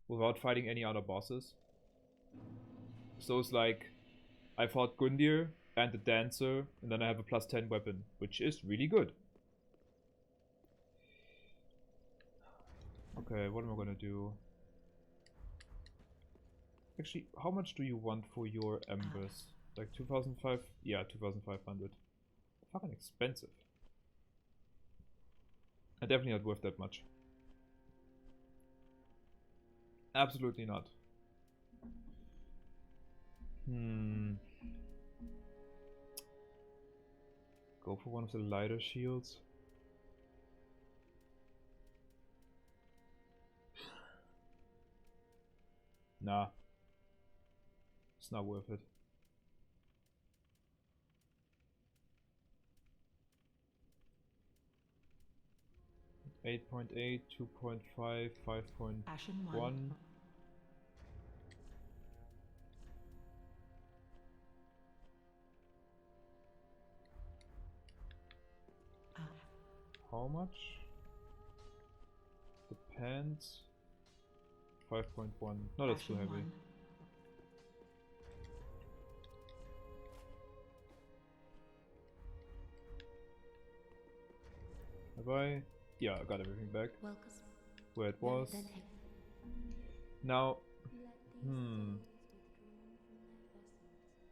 Without fighting any other bosses. So it's like, I fought Gundyr and the Dancer, and then I have a +10 weapon, which is really good. Okay, what am I gonna do? Actually, how much do you want for your embers? Like 2,500? Yeah, 2,500. Fucking expensive. And definitely not worth that much. Absolutely not. Go for one of the lighter shields. Nah. It's not worth it. .8, 2.5, 5.1. how much? Depends. 5.1. No, that's too Ashen heavy. one. Have I? Yeah, I got everything back. Welcome. Where it was. Now,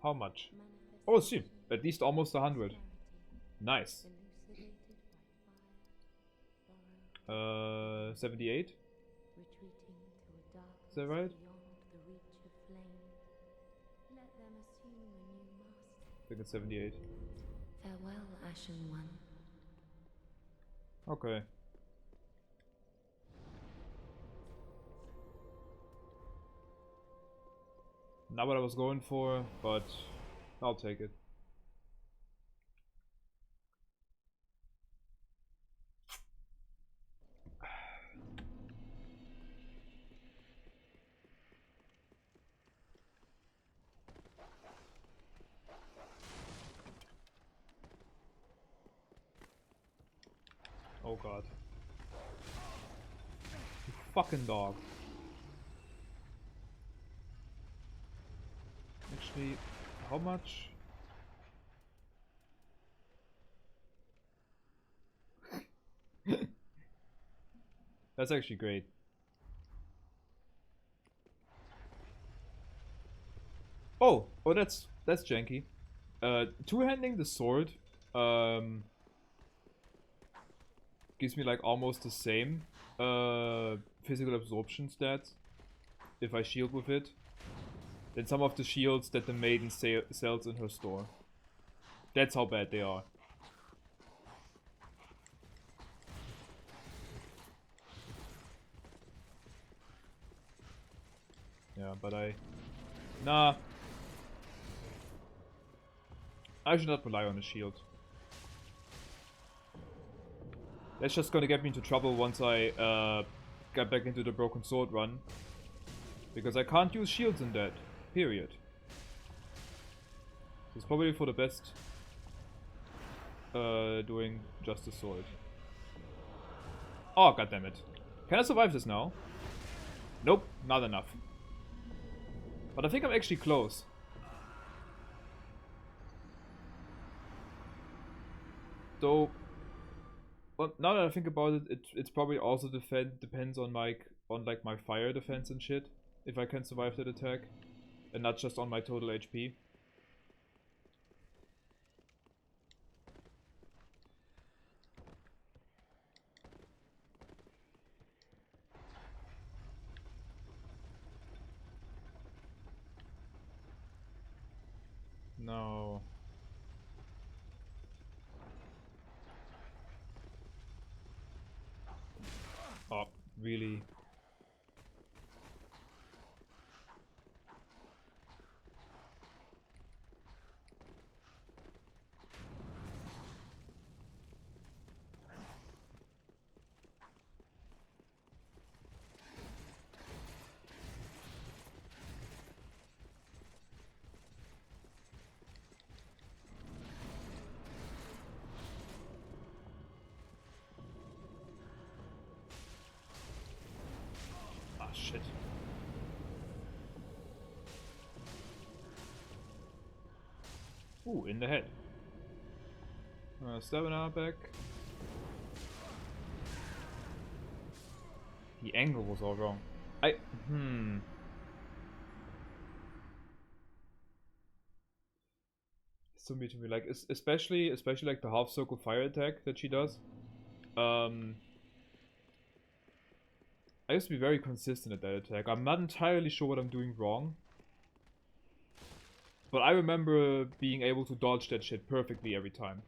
how much? Oh, see, at least almost 100. Nice. 78? Is that right? I think it's 78. Farewell, Ashen One. Okay. Not what I was going for, but I'll take it. Oh god. You fucking dog. Actually, how much? That's actually great. Oh, that's janky. Two-handing the sword gives me like almost the same physical absorption stats if I shield with it than some of the shields that the maiden sells in her store. That's how bad they are. Yeah, but nah. I should not rely on a shield. That's just gonna get me into trouble once I get back into the broken sword run. Because I can't use shields in that. Period. It's probably for the best doing just the sword. Oh, goddammit. Can I survive this now? Nope, not enough. But I think I'm actually close. Though, well, now that I think about it, it's probably also depends on like my fire defense and shit. If I can survive that attack. And not just on my total HP. No. Oh, really? Ah, shit. Ooh, in the head. Stamina back. The angle was all wrong. So me to me, like especially like the half circle fire attack that she does. I used to be very consistent at that attack. I'm not entirely sure what I'm doing wrong. But I remember being able to dodge that shit perfectly every time.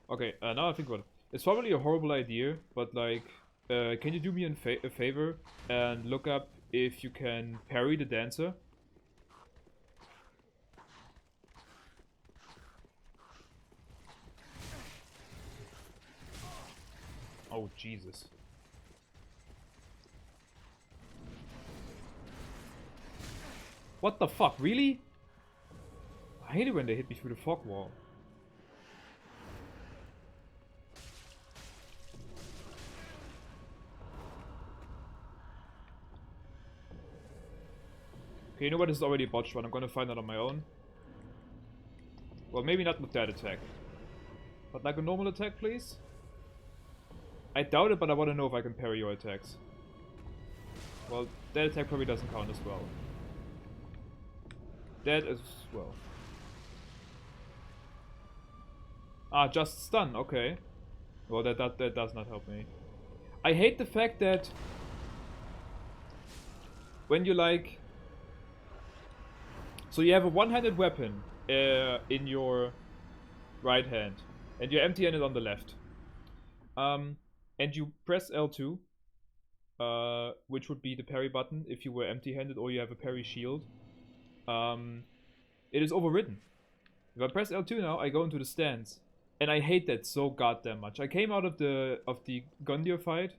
Okay, now I think about it. It's probably a horrible idea, but like, can you do me a favor and look up if you can parry the dancer? Oh, Jesus. What the fuck? Really? I hate it when they hit me through the fog wall. Okay, you know what? This is already a botched one. I'm gonna find out on my own. Well, maybe not with that attack. But like a normal attack, please? I doubt it, but I want to know if I can parry your attacks. Well, that attack probably doesn't count as well. That as well. Ah, just stun, okay. Well, that does not help me. I hate the fact that when you like... So you have a one-handed weapon in your right hand. And you're empty-handed on the left. And you press L2. Which would be the parry button if you were empty-handed or you have a parry shield. It is overridden. If I press L2 now, I go into the stance. And I hate that so goddamn much. I came out of the Gundyr fight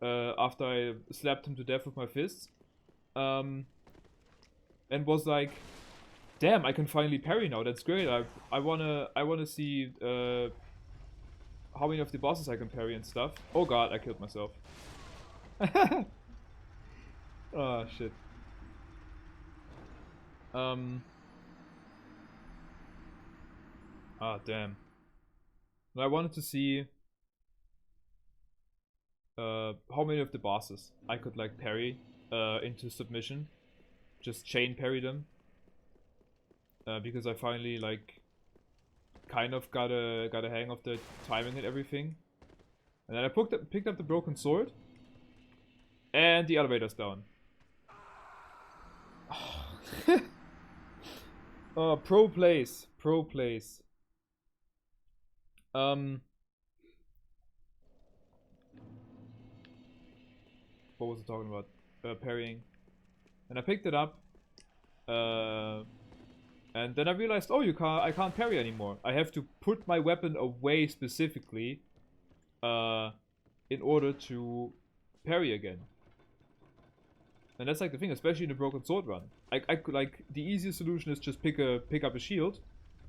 after I slapped him to death with my fists. And was like, damn, I can finally parry now. That's great. I wanna see how many of the bosses I can parry and stuff. Oh god, I killed myself. Oh shit. Ah damn. I wanted to see how many of the bosses I could like parry into submission. Just chain parry them. Because I finally like kind of got a hang of the timing and everything. And then I picked up the broken sword. And the elevator's down. Oh, pro plays. Pro plays. What was it talking about? Parrying. And I picked it up. And then I realized, oh, I can't parry anymore. I have to put my weapon away specifically in order to parry again. And that's like the thing, especially in the broken sword run. I could like the easiest solution is just pick up a shield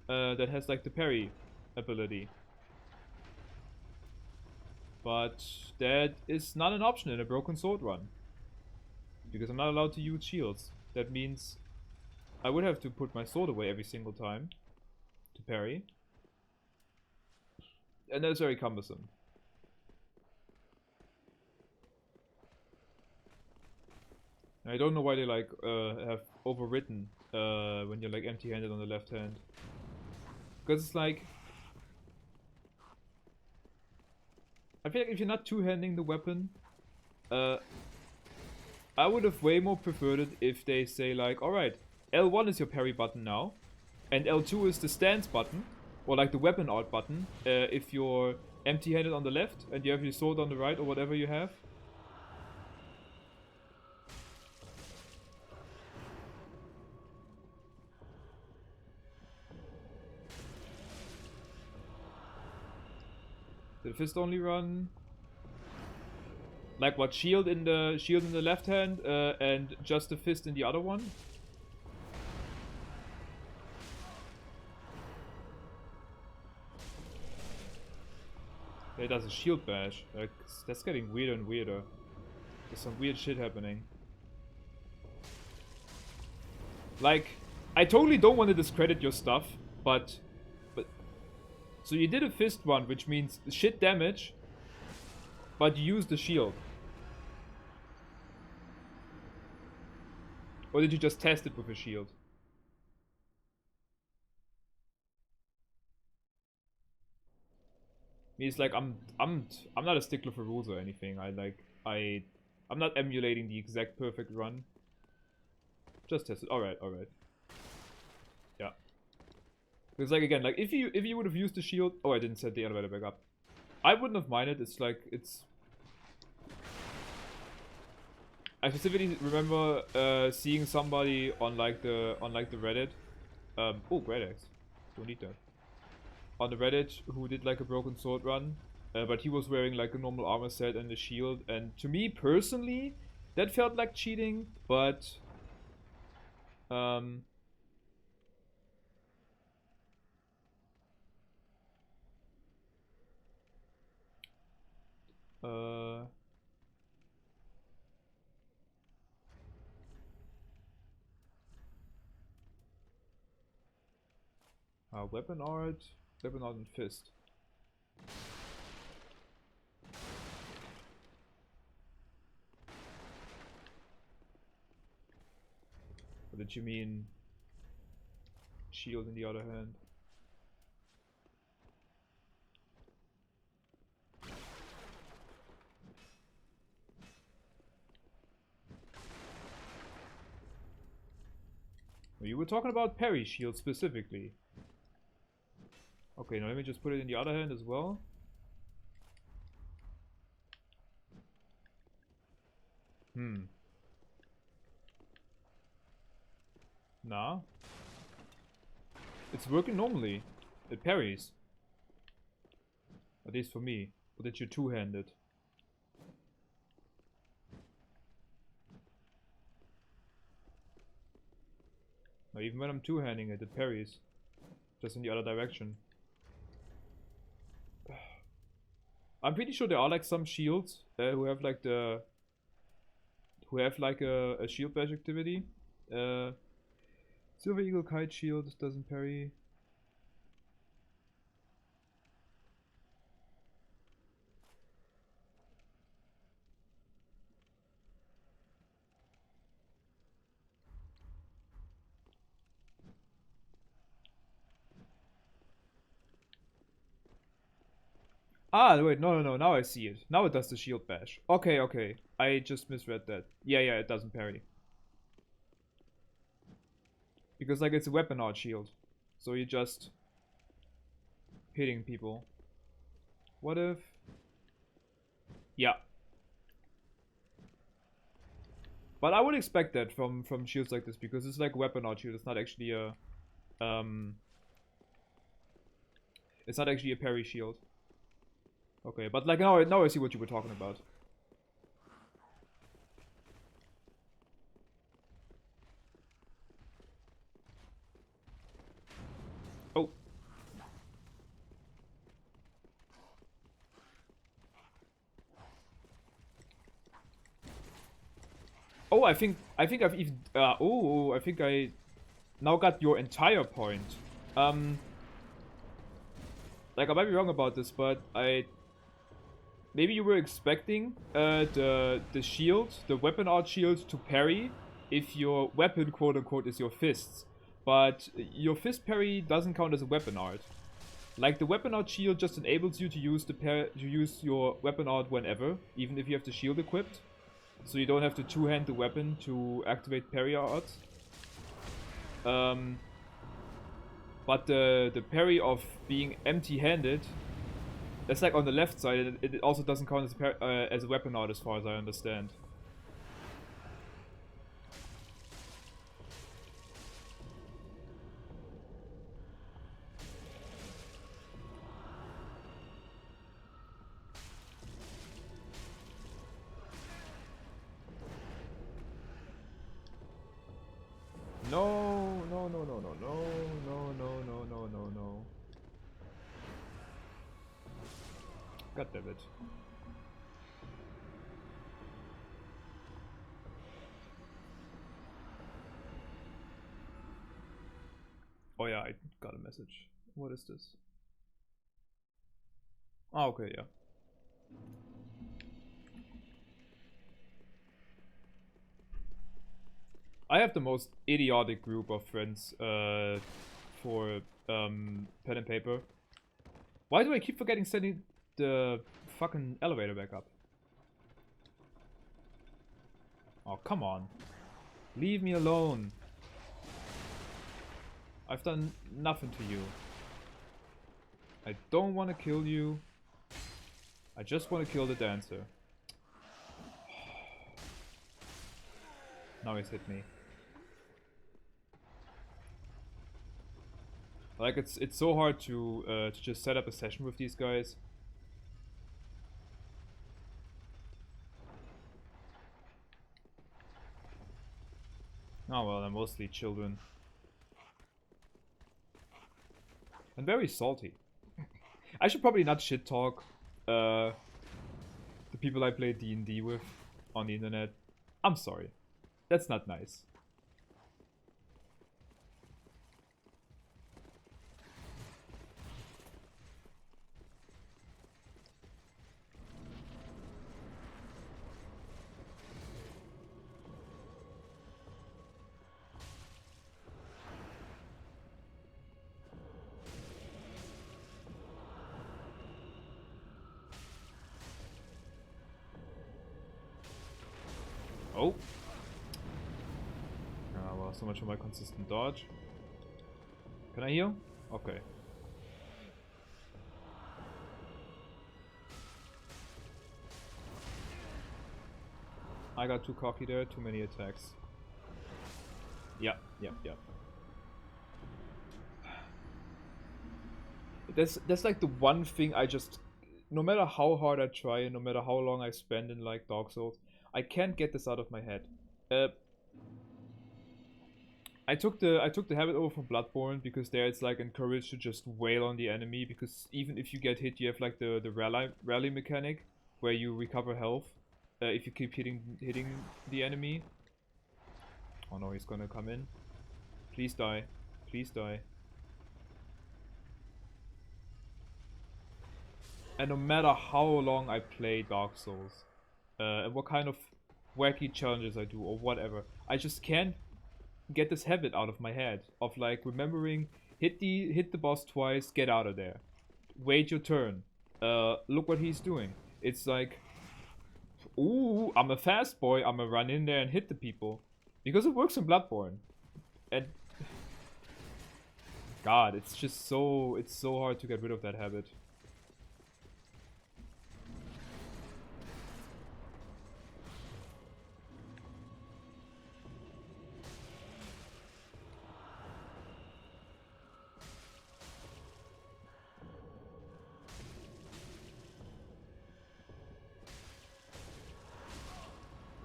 that has like the parry ability. But that is not an option in a broken sword run. Because I'm not allowed to use shields. That means I would have to put my sword away every single time to parry. And that's very cumbersome. I don't know why they like have overwritten when you're like empty-handed on the left hand. Because it's like, I feel like if you're not two-handing the weapon, I would have way more preferred it if they say like, alright, L1 is your parry button now, and L2 is the stance button, or like the weapon out button, if you're empty-handed on the left and you have your sword on the right or whatever you have. Did the fist only run? Like what, shield in the left hand and just the fist in the other one? It does a shield bash. Like, that's getting weirder and weirder. There's some weird shit happening. Like, I totally don't want to discredit your stuff, but so you did a fist one, which means shit damage, but you used the shield. Or did you just test it with a shield? Me, it's like I'm not a stickler for rules or anything. I'm not emulating the exact perfect run. Just test it. Alright. Yeah. Because like again, like if you would have used the shield, oh, I didn't set the elevator back up. I wouldn't have minded. It's like I specifically remember seeing somebody on like the Reddit. Oh, great axe. Don't need that. On the Reddit who did like a broken sword run, But he was wearing like a normal armor set and a shield, and to me personally, that felt like cheating, but um, uh, weapon art and fist. Or did you mean shield in the other hand? You were talking about parry shield specifically. Okay, now let me just put it in the other hand as well. Nah. It's working normally. It parries. At least for me. But that you're two-handed. Now even when I'm two-handing it, it parries. Just in the other direction. I'm pretty sure there are like some shields who have like the... who have like a shield bash activity. Silver Eagle Kite Shield doesn't parry. Ah, wait, no, now I see it. Now it does the shield bash. Okay. I just misread that. Yeah, it doesn't parry. Because, like, it's a weapon art shield. So you're just hitting people. What if... Yeah. But I would expect that from shields like this, because it's like a weapon art shield. It's not actually a... It's not actually a parry shield. Okay, but like now I see what you were talking about. Oh. Oh, I think I've even I think I now got your entire point. Like I might be wrong about this, but maybe you were expecting the shield, the weapon art shield, to parry if your weapon, quote unquote, is your fists. But your fist parry doesn't count as a weapon art. Like the weapon art shield just enables you to use your weapon art whenever, even if you have the shield equipped. So you don't have to two-hand the weapon to activate parry art. But the parry of being empty-handed, that's like on the left side, and it also doesn't count as a weapon art as far as I understand. No. God damn it. Oh yeah, I got a message. What is this? Oh, okay, yeah. I have the most idiotic group of friends for pen and paper. Why do I keep forgetting setting the fucking elevator back up? Oh, come on. Leave me alone. I've done nothing to you. I don't want to kill you. I just want to kill the dancer. Now he's hit me. Like it's so hard to just set up a session with these guys. mostly children. And very salty. I should probably not shit talk the people I play D&D with on the internet. I'm sorry. That's not nice. Oh. Ah, well, so much for my consistent dodge. Can I heal? Okay. I got too cocky there, too many attacks. Yeah. That's like the one thing I just, no matter how hard I try and no matter how long I spend in like Dark Souls, I can't get this out of my head. I took the habit over from Bloodborne because there it's like encouraged to just wail on the enemy, because even if you get hit, you have like the rally mechanic where you recover health if you keep hitting the enemy. Oh no, he's gonna come in. Please die. Please die. And no matter how long I play Dark Souls, and what kind of wacky challenges I do or whatever, I just can't get this habit out of my head of like remembering hit the boss twice, get out of there, wait your turn, look what he's doing. It's like, ooh, I'm a fast boy, I'm gonna run in there and hit the people because it works in Bloodborne. And God, it's just so hard to get rid of that habit.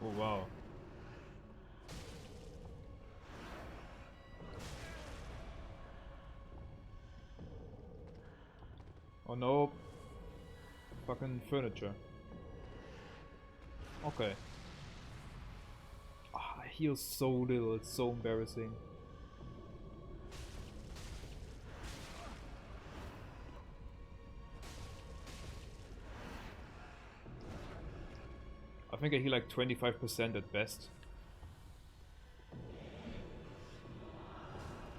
Oh wow. Oh no. Fucking furniture. Okay. I heal so little, it's so embarrassing. I think I heal like 25% at best.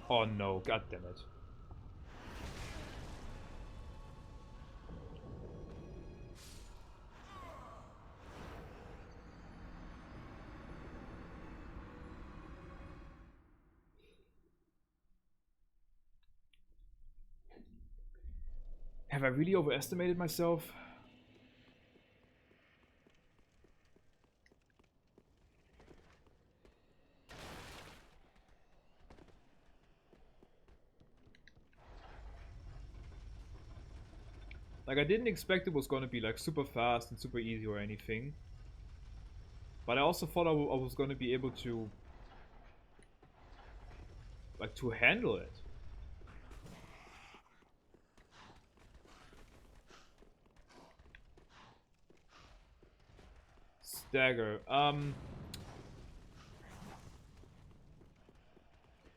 Oh no, god damn it. Have I really overestimated myself? Like, I didn't expect it was gonna be like super fast and super easy or anything. But I also thought I was gonna be able to like to handle it. Stagger.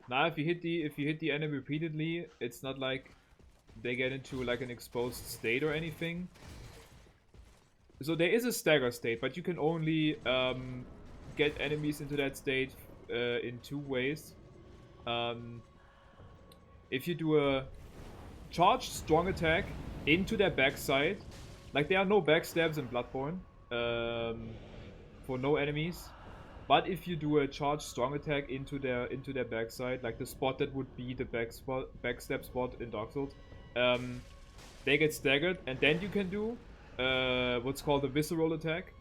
Now if you hit the enemy repeatedly, it's not like they get into like an exposed state or anything. So there is a stagger state, but you can only get enemies into that state in two ways. If you do a charged strong attack into their backside, like there are no backstabs in Bloodborne for no enemies, but if you do a charged strong attack into their backside, like the spot that would be the backstab spot in Dark Souls, they get staggered, and then you can do what's called a visceral attack.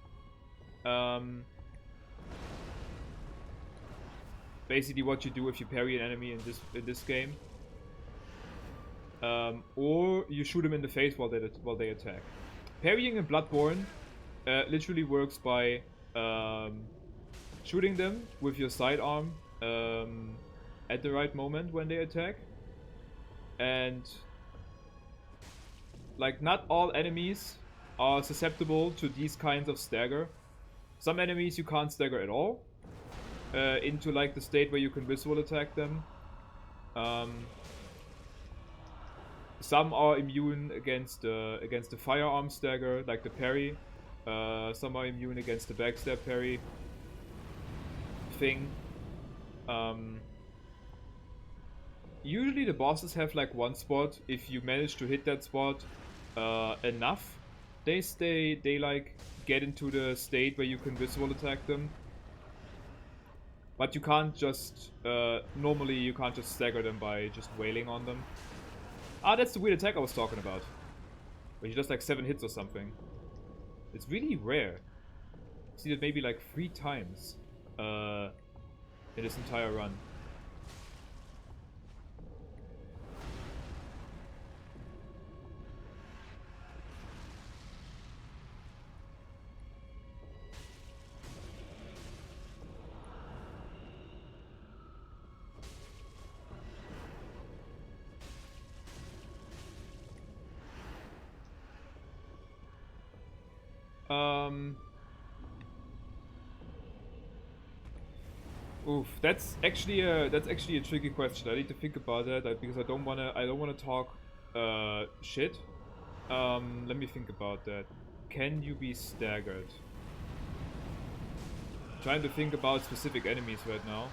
Basically, what you do if you parry an enemy in this game, or you shoot them in the face while they attack. Parrying in Bloodborne literally works by shooting them with your sidearm at the right moment when they attack. And like, not all enemies are susceptible to these kinds of stagger. Some enemies you can't stagger at all into like the state where you can visual attack them. Some are immune against the firearm stagger, like the parry. Some are immune against the backstab parry thing. Usually the bosses have like one spot. If you manage to hit that spot enough, they like get into the state where you can visual attack them. But you can't just normally you can't just stagger them by just wailing on them. Ah, that's the weird attack I was talking about. Where he does like 7 hits or something. It's really rare. I've seen it maybe like 3 times in this entire run. Oof, that's actually a tricky question. I need to think about that because I don't wanna talk shit. Let me think about that. Can you be staggered? Trying to think about specific enemies right now.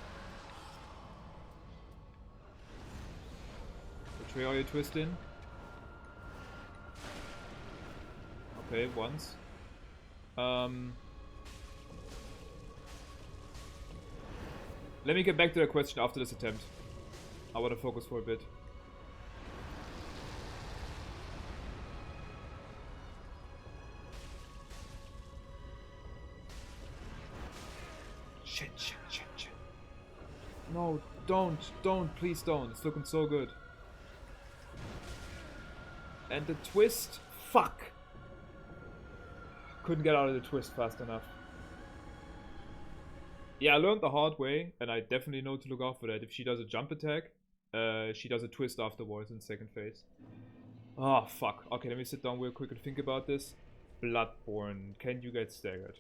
Which way are you twisting? Okay, once. Let me get back to that question after this attempt. I want to focus for a bit. Shit. No, don't, please don't. It's looking so good. And the twist, fuck. Couldn't get out of the twist fast enough. Yeah, I learned the hard way, and I definitely know to look out for that. If she does a jump attack, she does a twist afterwards in second phase. Oh, fuck. Okay, let me sit down real quick and think about this. Bloodborne. Can you get staggered?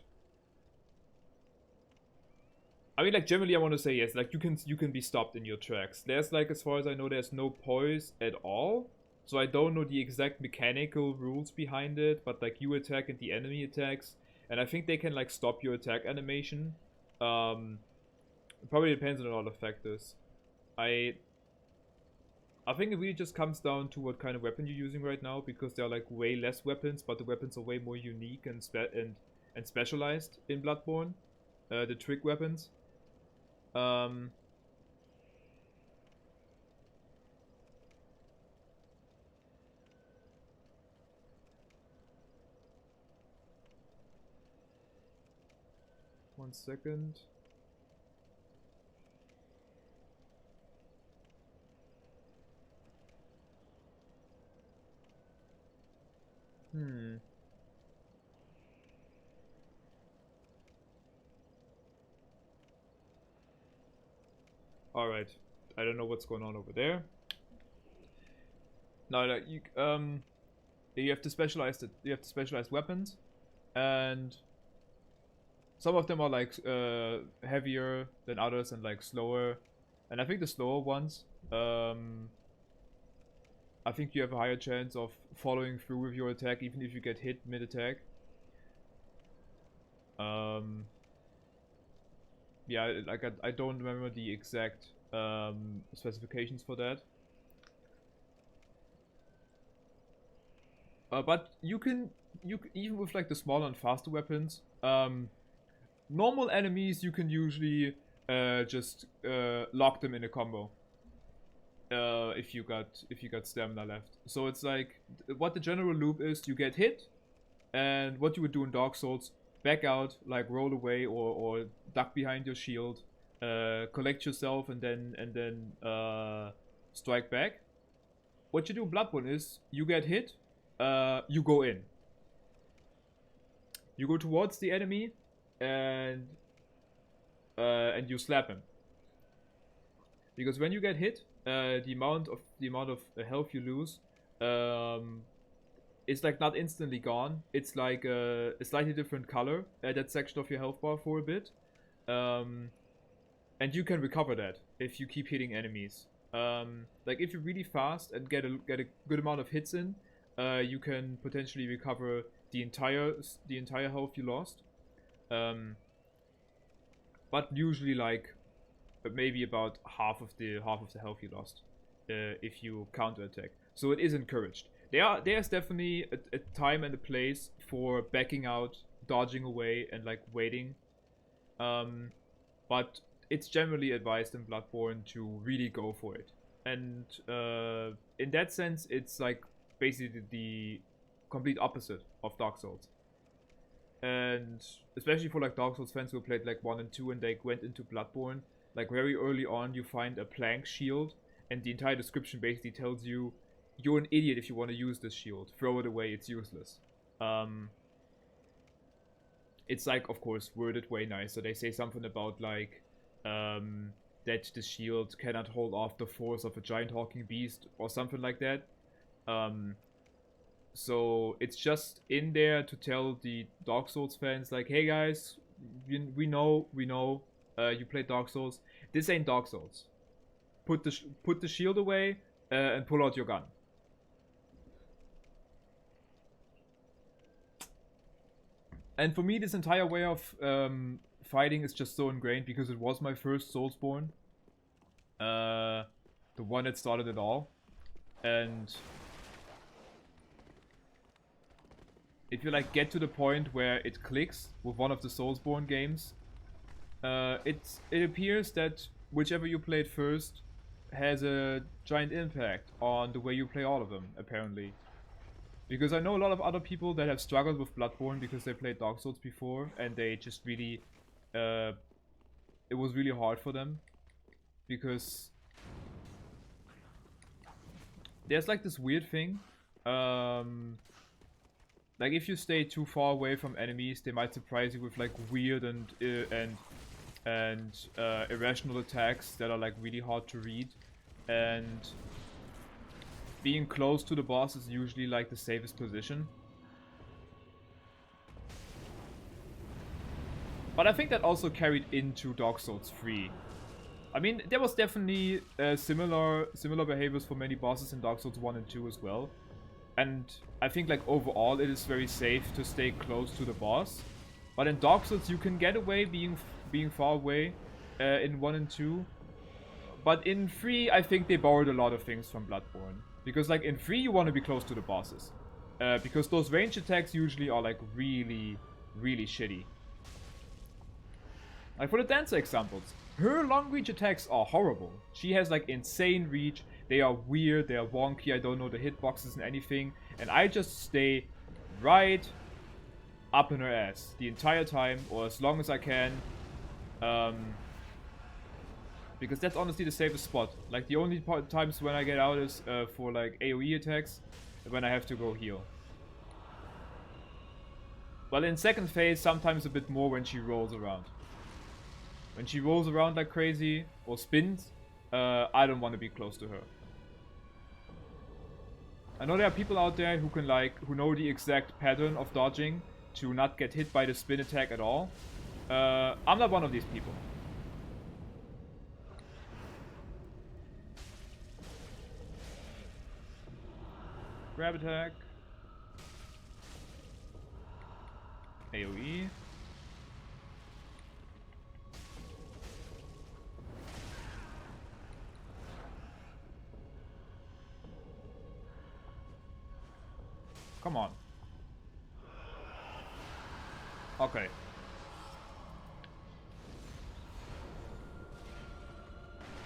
I mean, like, generally I want to say yes. Like, you can be stopped in your tracks. There's, like, as far as I know, there's no poise at all. So I don't know the exact mechanical rules behind it, but, like, you attack and the enemy attacks. And I think they can, like, stop your attack animation. It probably depends on a lot of factors. I think it really just comes down to what kind of weapon you're using right now, because there are like way less weapons, but the weapons are way more unique and specialized in Bloodborne. The trick weapons. 1 second. Alright. I don't know what's going on over there. No, like you have to specialize it. You have to specialize weapons, and some of them are like heavier than others and like slower. And I think the slower ones, I think you have a higher chance of following through with your attack even if you get hit mid-attack. Yeah, like I don't remember the exact specifications for that. But you can even with like the smaller and faster weapons, normal enemies you can usually just lock them in a combo. If you got stamina left. So it's like what the general loop is: you get hit, and what you would do in Dark Souls, back out, like roll away or duck behind your shield, collect yourself, and then strike back. What you do in Bloodborne is you get hit, you go in. You go towards the enemy, and you slap him. Because when you get hit, the amount of health you lose is like not instantly gone. It's like a slightly different color at that section of your health bar for a bit. And you can recover that if you keep hitting enemies. Like if you're really fast and get a good amount of hits in, you can potentially recover the entire health you lost. But usually like maybe about half of the health you lost if you counterattack. So it is encouraged. There's definitely a time and a place for backing out, dodging away, and like waiting. But it's generally advised in Bloodborne to really go for it. And in that sense, it's like basically the complete opposite of Dark Souls. And especially for like Dark Souls fans who played like 1 and 2 and they went into Bloodborne, like very early on you find a plank shield, and the entire description basically tells you you're an idiot if you want to use this shield. Throw it away, it's useless. It's like, of course, worded way nice. So they say something about like that the shield cannot hold off the force of a giant hulking beast or something like that. So it's just in there to tell the Dark Souls fans like, hey guys, we know you played Dark Souls. This ain't Dark Souls. Put the shield away and pull out your gun. And for me, this entire way of fighting is just so ingrained because it was my first Soulsborne. The one that started it all. And if you like get to the point where it clicks with one of the Soulsborne games, it appears that whichever you played first has a giant impact on the way you play all of them, apparently. Because I know a lot of other people that have struggled with Bloodborne because they played Dark Souls before and they just really, it was really hard for them. Because there's like this weird thing, like if you stay too far away from enemies, they might surprise you with like weird and irrational attacks that are like really hard to read. And being close to the boss is usually like the safest position. But I think that also carried into Dark Souls 3. I mean, there was definitely similar behaviors for many bosses in Dark Souls 1 and 2 as well. And I think like overall it is very safe to stay close to the boss. But in Dark Souls you can get away being far away in 1 and 2. But in 3 I think they borrowed a lot of things from Bloodborne. Because like in 3 you want to be close to the bosses. Because those range attacks usually are like really, really shitty. Like for the Dancer examples, her long reach attacks are horrible. She has like insane reach, they are weird, they are wonky, I don't know the hitboxes and anything. And I just stay right up in her ass the entire time, or as long as I can. Because that's honestly the safest spot. Like the only times when I get out is for like AoE attacks, when I have to go heal. But in second phase, sometimes a bit more when she rolls around. When she rolls around like crazy, or spins, I don't want to be close to her. I know there are people out there who can who know the exact pattern of dodging to not get hit by the spin attack at all. I'm not one of these people. Grab attack. AoE. Come on. Okay.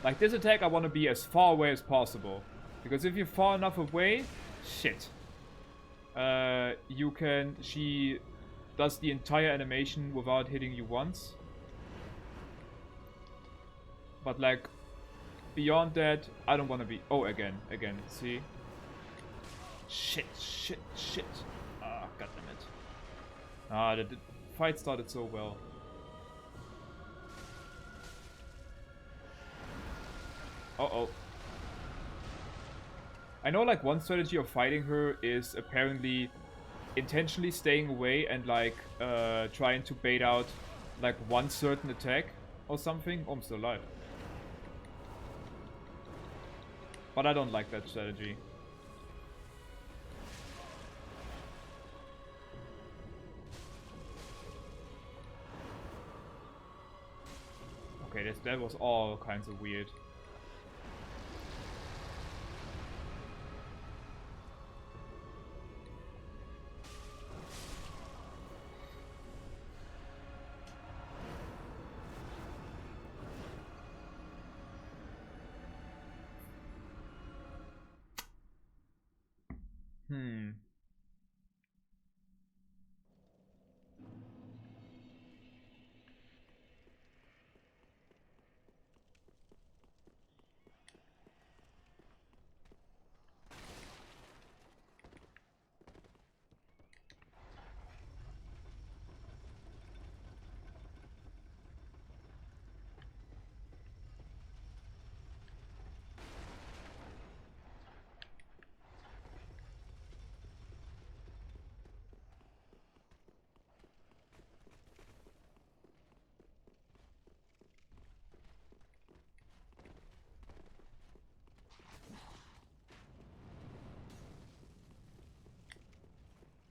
Like this attack I want to be as far away as possible. Because if you're far enough away, shit. She does the entire animation without hitting you once. But like, beyond that, I don't want to be... Oh, again, see? Shit. Ah, goddammit. Ah, the fight started so well. Uh-oh. I know like one strategy of fighting her is apparently intentionally staying away and like trying to bait out like one certain attack or something. Oh, I'm still alive. But I don't like that strategy. Okay, that was all kinds of weird.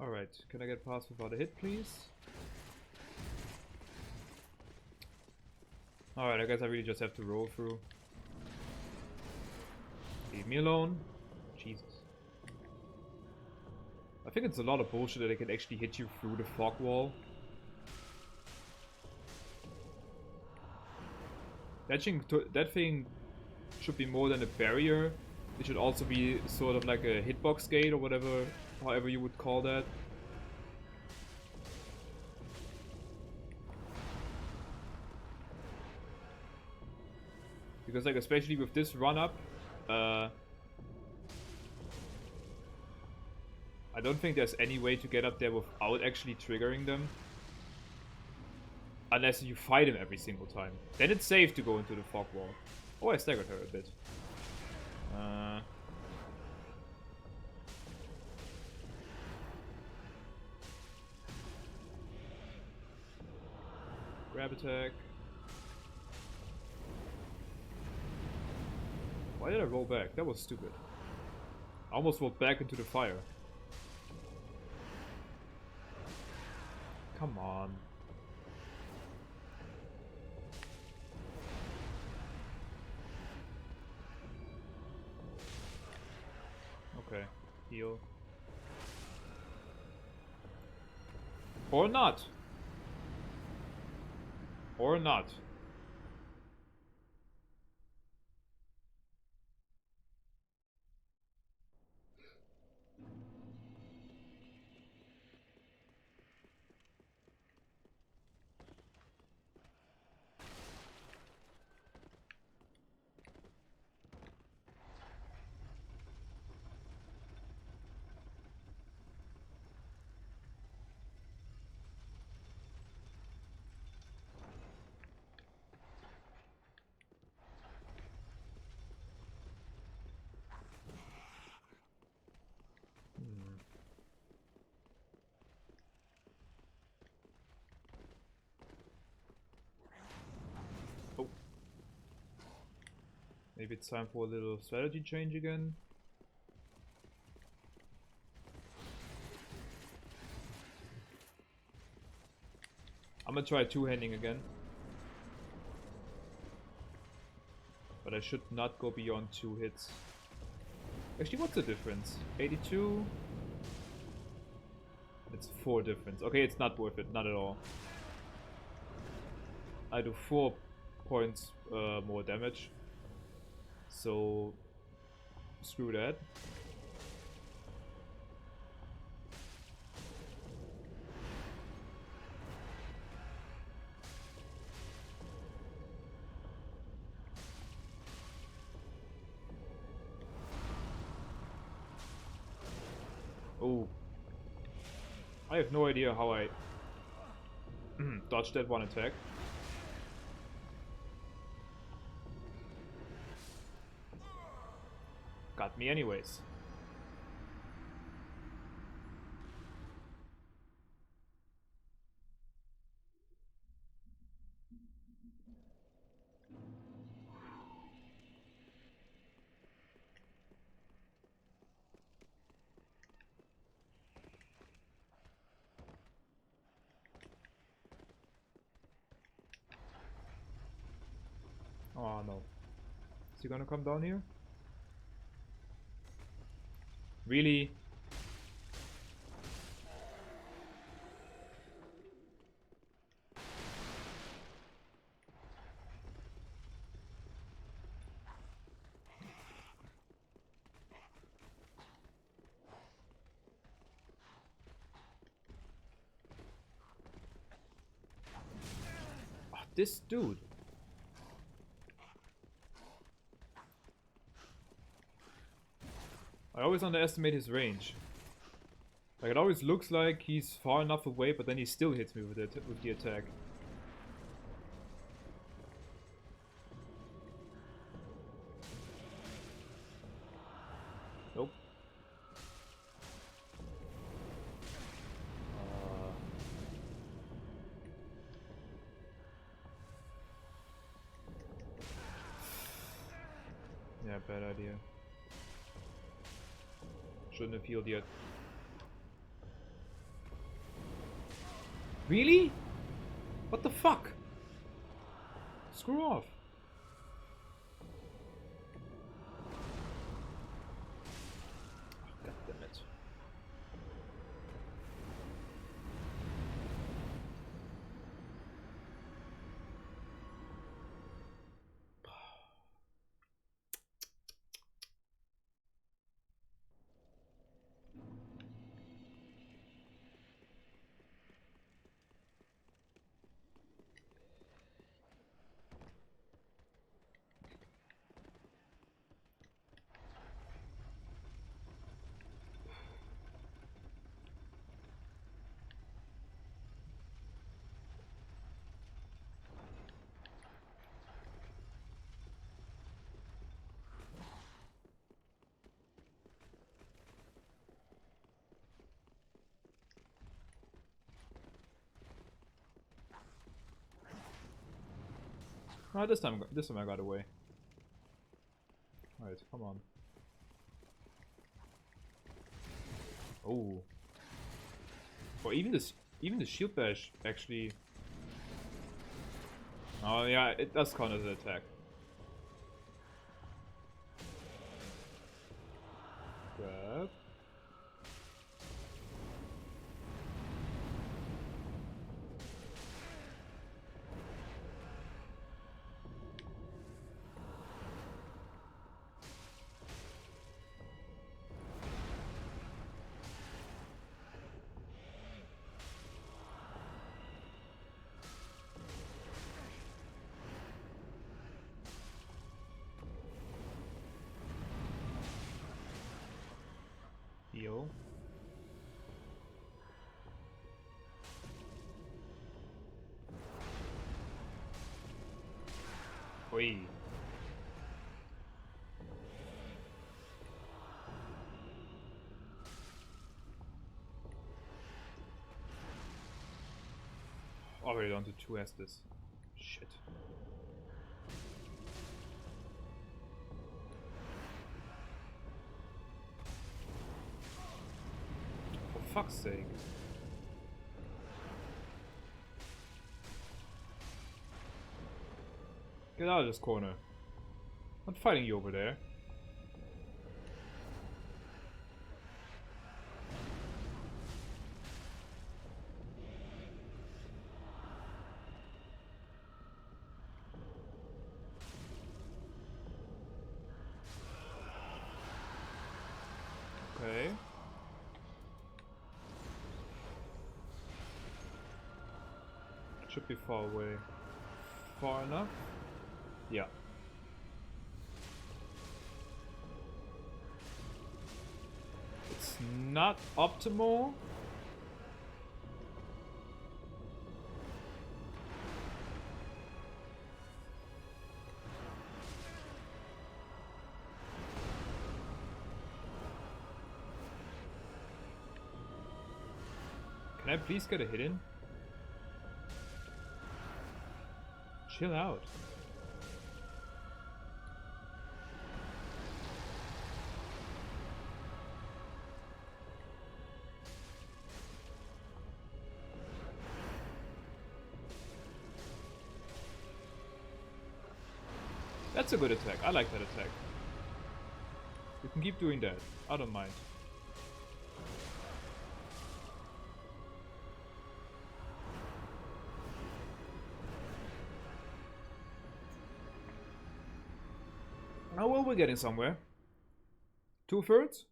Alright, can I get past without a hit, please? Alright, I guess I really just have to roll through. Leave me alone. Jesus. I think it's a lot of bullshit that they can actually hit you through the fog wall. That thing should be more than a barrier. It should also be sort of like a hitbox gate or whatever, however you would call that. Because like especially with this run up, I don't think there's any way to get up there without actually triggering them. Unless you fight him every single time. Then it's safe to go into the fog wall. Oh, I staggered her a bit. Grab attack. Why did I roll back? That was stupid. I almost rolled back into the fire. Come on. Okay, heal. Or not. Or not. Oh. Maybe it's time for a little strategy change again. I'm gonna try two-handing again. But I should not go beyond 2 hits. Actually, what's the difference? 82? It's 4 difference. Okay, it's not worth it. Not at all. I do 4 points more damage. So, screw that. Oh. I have no idea how I dodged that one attack. Got me anyways. Oh no. Is he gonna come down here? Really? Oh, this dude. I always underestimate his range. Like, it always looks like he's far enough away, but then he still hits me with the attack. Nope. Yeah, bad idea. Shouldn't have healed yet. Really? What the fuck? Screw off. Oh, God damn it. Oh, this time I got away. Alright, come on. Oh. Or even the shield bash actually. Oh yeah, it does count as an attack. Grab. Heal. Oi. Already down to 2 Estes. Shit. For fuck's sake. Get out of this corner. I'm fighting you over there. Okay. Should be far away. Far enough? Yeah. It's not optimal. I please get a hit in? Chill out. That's a good attack. I like that attack. You can keep doing that. I don't mind. Oh well, we're getting somewhere. 2/3?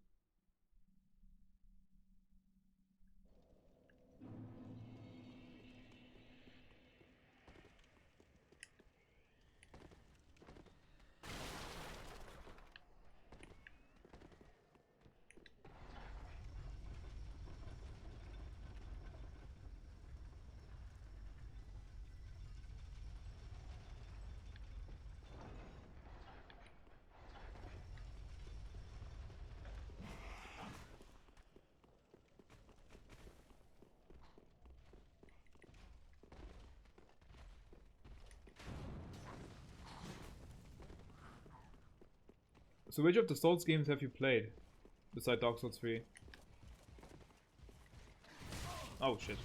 So which of the Souls games have you played? Besides Dark Souls 3? Oh shit.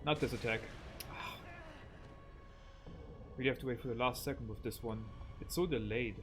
Not this attack. Really have to wait for the last second with this one. It's so delayed.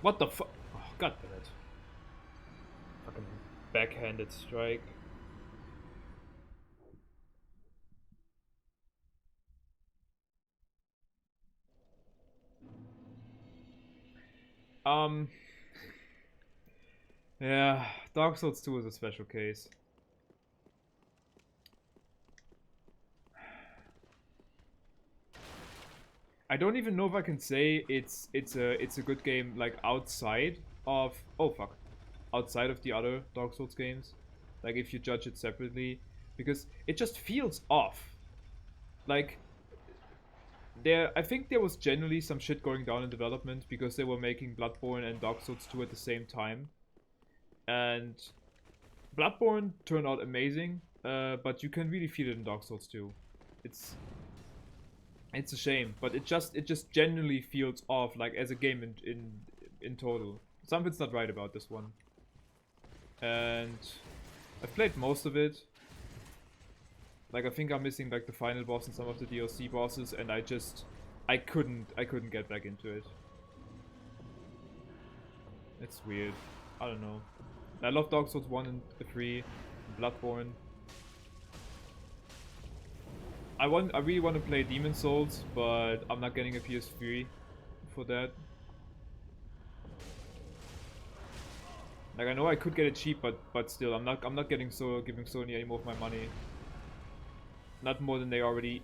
What the fuck? Oh, god damn it. Fucking backhanded strike. Yeah, Dark Souls 2 is a special case. I don't even know if I can say it's a good game like outside of outside of the other Dark Souls games. Like if you judge it separately, because it just feels off. Like I think there was generally some shit going down in development because they were making Bloodborne and Dark Souls 2 at the same time. And Bloodborne turned out amazing, but you can really feel it in Dark Souls 2. It's a shame, but it just genuinely feels off, like as a game in total. Something's not right about this one. And I've played most of it. Like I think I'm missing like the final boss and some of the DLC bosses, and I couldn't get back into it. It's weird. I don't know. I love Dark Souls 1 and 3, Bloodborne. I really want to play Demon Souls, but I'm not getting a PS3 for that. Like I know I could get it cheap, but still I'm not giving Sony any more of my money. Not more than they already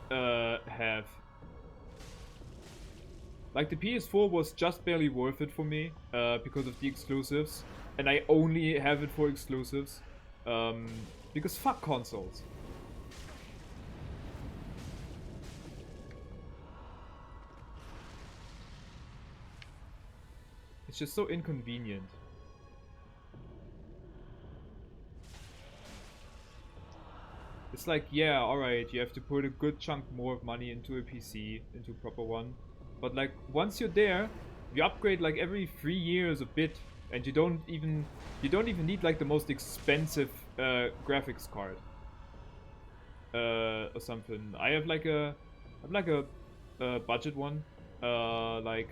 have. Like the PS4 was just barely worth it for me because of the exclusives, and I only have it for exclusives because fuck consoles. It's just so inconvenient. It's like, yeah, alright, you have to put a good chunk more of money into a PC, into a proper one. But like, once you're there, you upgrade like every 3 years a bit, and you don't even need like the most expensive graphics card. Or something. I have like a budget one. Like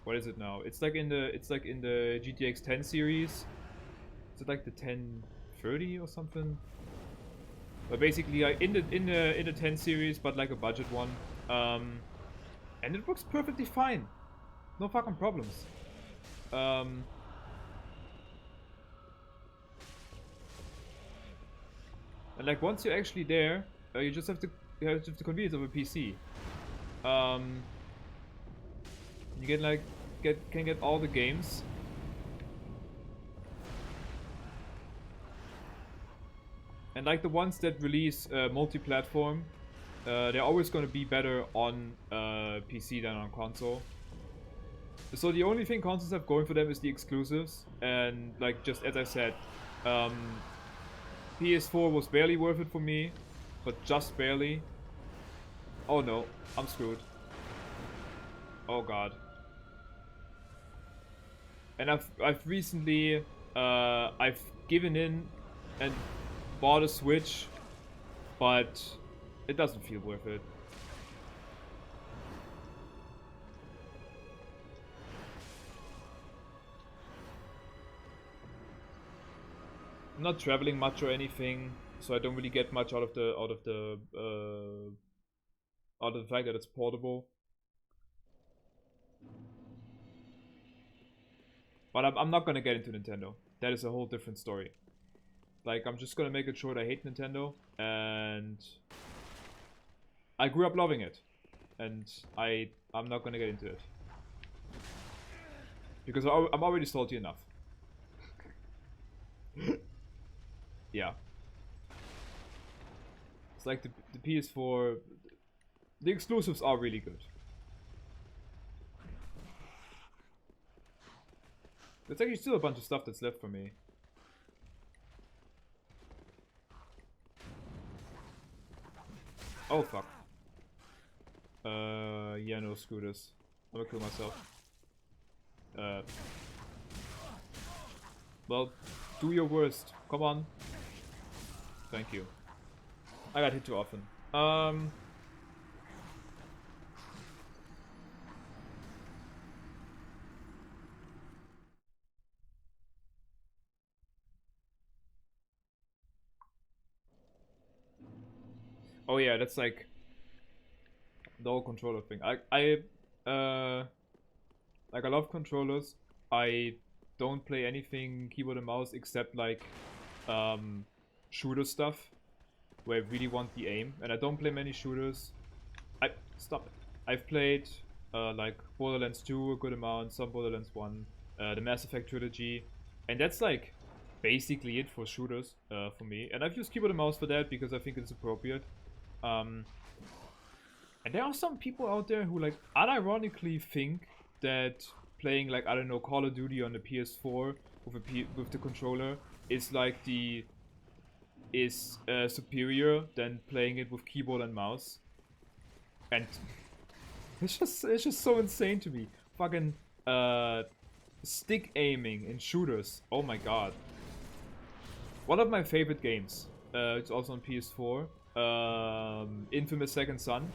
what is it now? It's like in the GTX 10 series. Is it like the 1030 or something? But basically, in the 10 series, but like a budget one. And it works perfectly fine. No fucking problems. And like once you're actually there, you just have the convenience of a PC. You can get all the games. And like the ones that release multi-platform, they're always going to be better on PC than on console. So the only thing consoles have going for them is the exclusives. And like just as I said, PS4 was barely worth it for me, but just barely. Oh no, I'm screwed. Oh god. And I've recently I've given in and bought a Switch, but it doesn't feel worth it. I'm not traveling much or anything, so I don't really get much out of the fact that it's portable. But I'm not gonna get into Nintendo. That is a whole different story. Like, I'm just gonna make it short. I hate Nintendo, and I grew up loving it, and I'm not gonna get into it because I'm already salty enough. Yeah, it's like the PS4. The exclusives are really good. There's actually still a bunch of stuff that's left for me. Oh fuck. Yeah, no, screw this. I'm gonna kill myself. Well, do your worst. Come on. Thank you. I got hit too often. Oh yeah, that's like the whole controller thing. Like I love controllers. I don't play anything keyboard and mouse except like shooter stuff where I really want the aim, and I don't play many shooters. Stop it. I've played like Borderlands 2 a good amount, some Borderlands 1, the Mass Effect trilogy, and that's like basically it for shooters for me. And I've used keyboard and mouse for that because I think it's appropriate. And there are some people out there who like unironically think that playing like, I don't know, Call of Duty on the PS4 with the controller is like superior than playing it with keyboard and mouse. And it's just so insane to me. Fucking stick aiming in shooters. Oh my god. One of my favorite games. It's also on PS4. Infamous Second Son.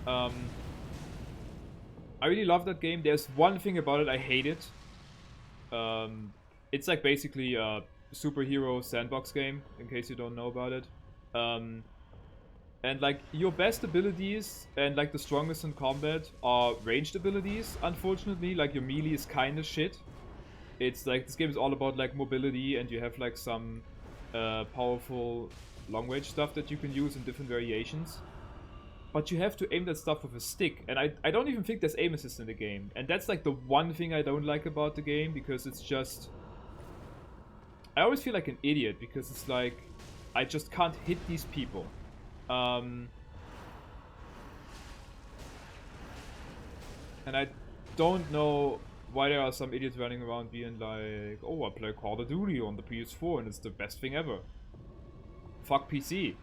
I really love that game. There's one thing about it I hate it. It's like basically a superhero sandbox game, in case you don't know about it. And like your best abilities and like the strongest in combat are ranged abilities, unfortunately. Like your melee is kinda shit. It's like this game is all about like mobility, and you have like some powerful long range stuff that you can use in different variations. But you have to aim that stuff with a stick, and I don't even think there's aim assist in the game. And that's like the one thing I don't like about the game, because it's just... I always feel like an idiot, because it's like, I just can't hit these people. And I don't know why there are some idiots running around being like, oh, I play Call of Duty on the PS4 and it's the best thing ever. Fuck PC.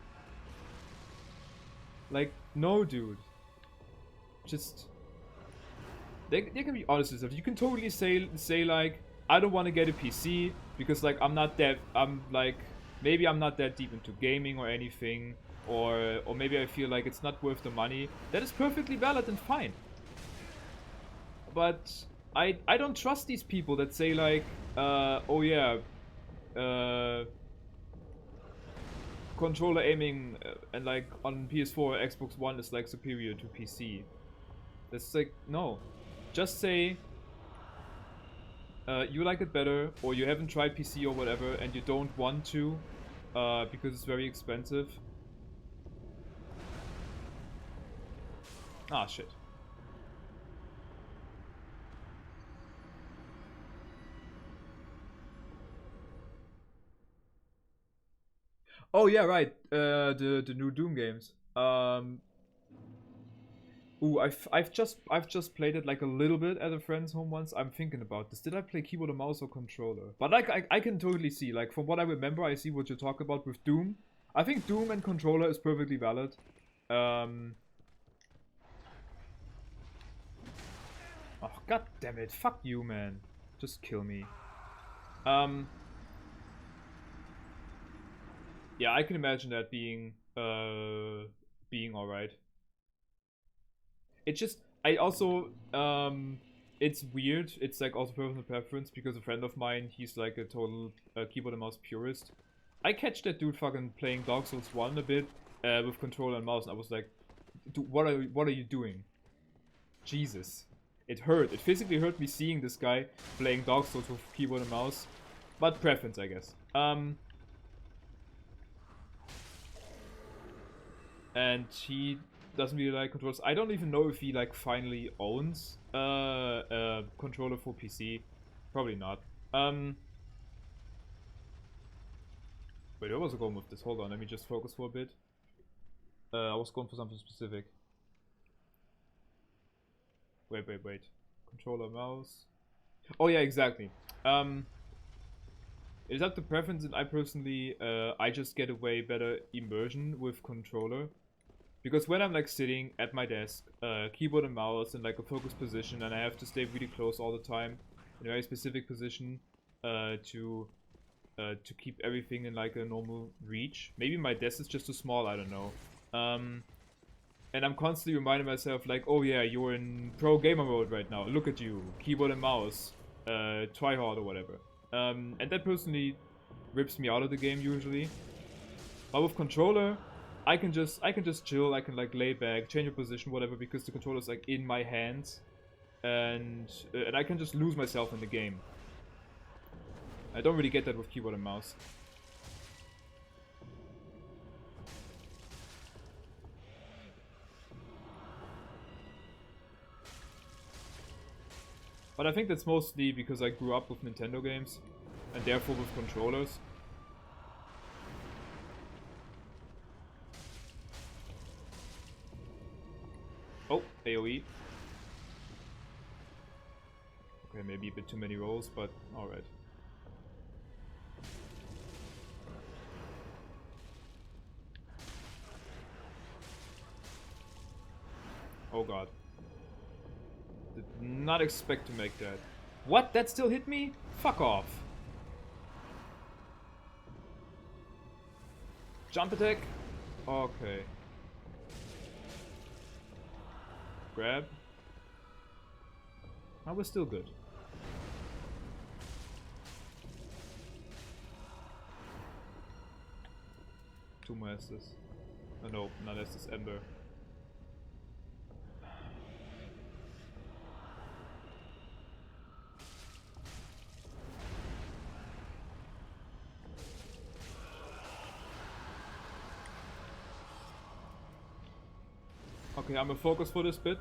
Like, no, dude. Just... They can be honest with themselves. You can totally say like, I don't want to get a PC because like I'm not that, maybe I'm not that deep into gaming or anything, or maybe I feel like it's not worth the money. That is perfectly valid and fine. But I don't trust these people that say like, oh yeah, controller aiming and like on PS4 or Xbox One is like superior to PC. That's like, no. Just say you like it better, or you haven't tried PC or whatever, and you don't want to because it's very expensive. Ah, shit. Oh yeah, right. The new Doom games. Ooh, I've just played it like a little bit at a friend's home once. I'm thinking about this. Did I play keyboard and mouse or controller? But like I can totally see, like from what I remember, I see what you talk about with Doom. I think Doom and controller is perfectly valid. Oh, god damn it. Fuck you, man. Just kill me. Yeah, I can imagine that being alright. It's just, I also, it's weird. It's like also personal preference because a friend of mine, he's like a total keyboard and mouse purist. I catch that dude fucking playing Dark Souls 1 a bit with controller and mouse, and I was like, dude, what are you doing? Jesus. It hurt. It physically hurt me seeing this guy playing Dark Souls with keyboard and mouse. But preference, I guess. And he doesn't really like controllers. I don't even know if he like finally owns a controller for PC. Probably not. Wait, where was I going with this? Hold on, let me just focus for a bit. I was going for something specific. Wait. Controller, mouse. Oh yeah, exactly. It's up to preference, and I personally, I just get a way better immersion with controller. Because when I'm like sitting at my desk, keyboard and mouse in like a focused position, and I have to stay really close all the time, in a very specific position, to keep everything in like a normal reach. Maybe my desk is just too small, I don't know. And I'm constantly reminding myself like, oh yeah, you're in pro gamer mode right now. Look at you, keyboard and mouse, try hard or whatever. And that personally rips me out of the game usually. But with controller, I can just chill. I can like lay back, change a position, whatever, because the controller's like in my hands, and I can just lose myself in the game. I don't really get that with keyboard and mouse. But I think that's mostly because I grew up with Nintendo games, and therefore with controllers. Oh, AoE. Okay, maybe a bit too many rolls, but alright. Oh god. Did not expect to make that. What? That still hit me? Fuck off. Jump attack? Okay. Grab. Oh, we're still good. Two more Estes. Oh, no, not Estes, Ember. Okay, I'm a focus for this bit.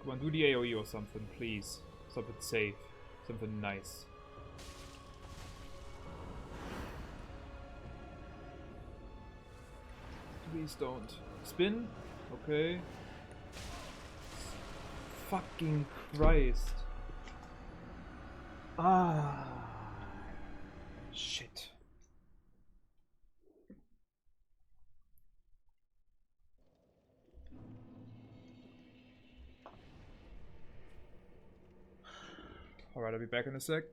Come on, do the AoE or something, please. Something safe. Something nice. Please don't. Spin? Okay. Fucking Christ. Ah. Shit. Alright, I'll be back in a sec.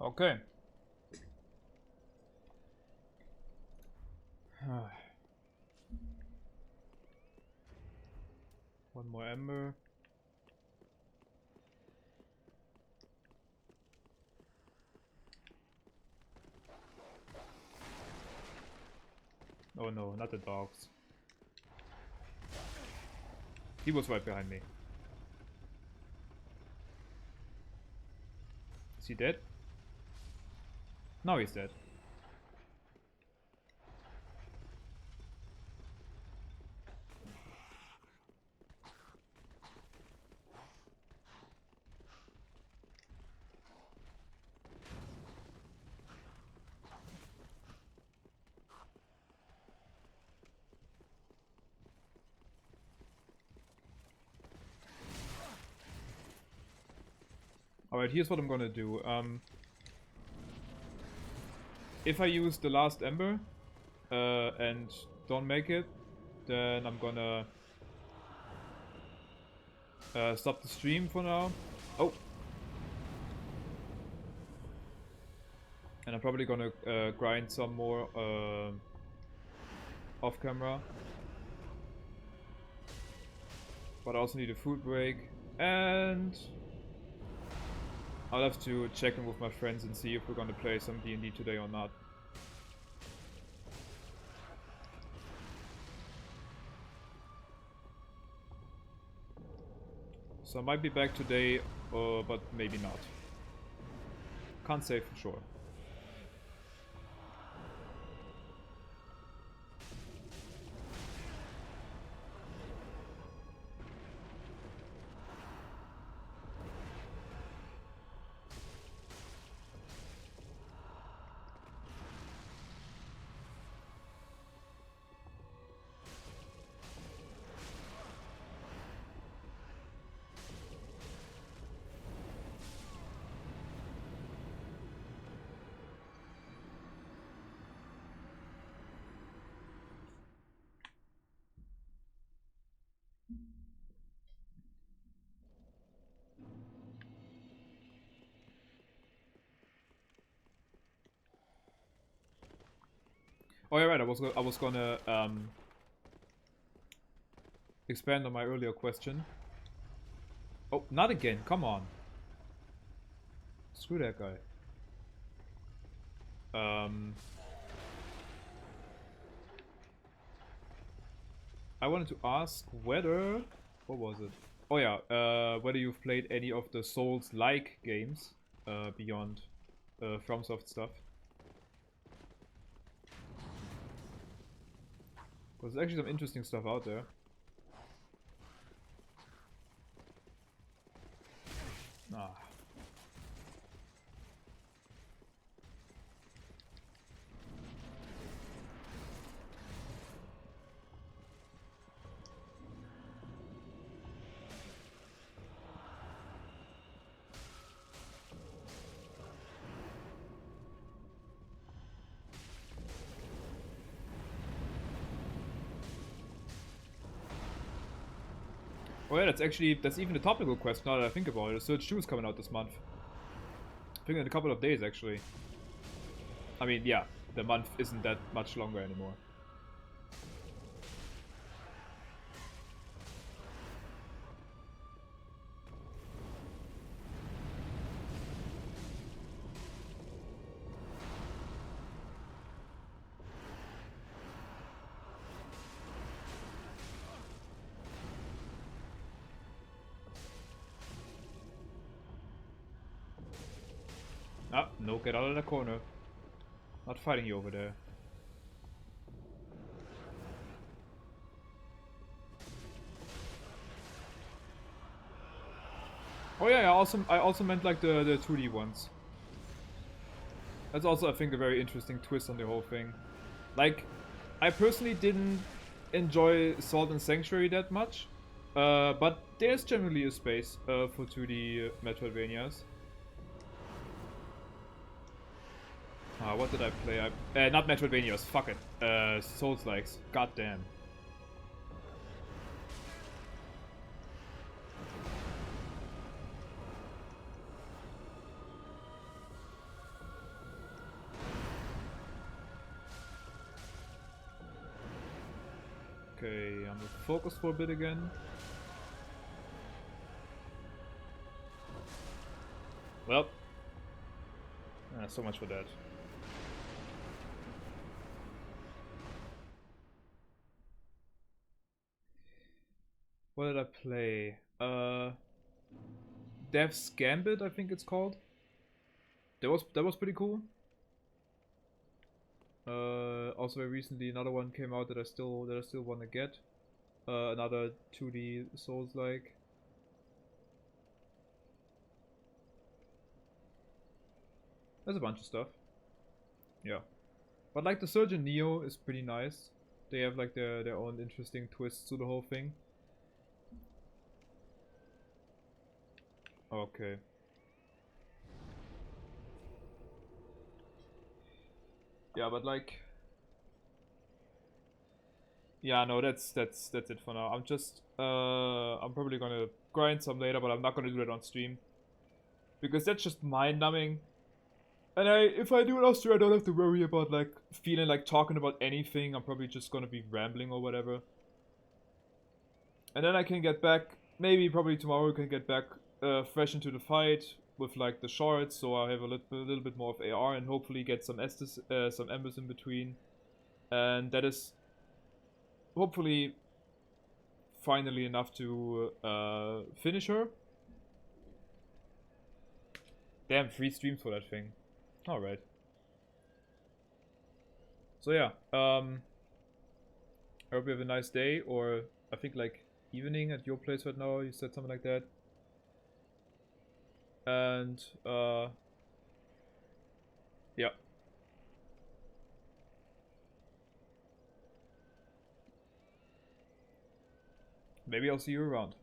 Okay. One more ember. Oh no, not the dogs. He was right behind me. Is he dead? No, he's dead. Alright, here's what I'm gonna do. If I use the last ember and don't make it, then I'm gonna stop the stream for now. Oh! And I'm probably gonna grind some more off camera. But I also need a food break. And I'll have to check in with my friends and see if we're gonna play some D&D today or not. So I might be back today, but maybe not. Can't say for sure. Oh yeah, right. I was gonna expand on my earlier question. Oh, not again! Come on. Screw that guy. I wanted to ask whether What was it? Oh yeah, whether you've played any of the Souls-like games beyond FromSoft stuff. Because there's actually some interesting stuff out there. Ah. Oh yeah, that's even a topical quest now that I think about it. The Surge 2 is coming out this month. I think in a couple of days actually. I mean, yeah, the month isn't that much longer anymore. Ah, no, get out of the corner. Not fighting you over there. Oh yeah, I also meant like the 2D ones. That's also, I think, a very interesting twist on the whole thing. Like, I personally didn't enjoy Salt and Sanctuary that much, but there's generally a space for 2D Metroidvanias. What did I play? Not Metroidvanias, fuck it. Souls-likes, goddamn. Okay, I'm gonna focus for a bit again. Well, so much for that. What did I play? Dev's Gambit, I think it's called. That was pretty cool. Also very recently another one came out that I still want to get. Another 2D Souls-like. There's a bunch of stuff. Yeah. But like the Surge and Neo is pretty nice. They have like their own interesting twists to the whole thing. Okay. Yeah, but like, yeah, no, that's it for now. I'm probably gonna grind some later, but I'm not gonna do that on stream because that's just mind numbing. And if I do it on stream, I don't have to worry about like feeling like talking about anything. I'm probably just gonna be rambling or whatever. And then I can get back. Maybe probably tomorrow we can get back fresh into the fight with like the shards, so I'll have a little bit more of AR and hopefully get some Estus, some embers in between. And that is hopefully finally enough to finish her. Damn, 3 streams for that thing. Alright. So yeah, I hope you have a nice day, or I think like evening at your place right now, you said something like that. And yeah. Maybe I'll see you around.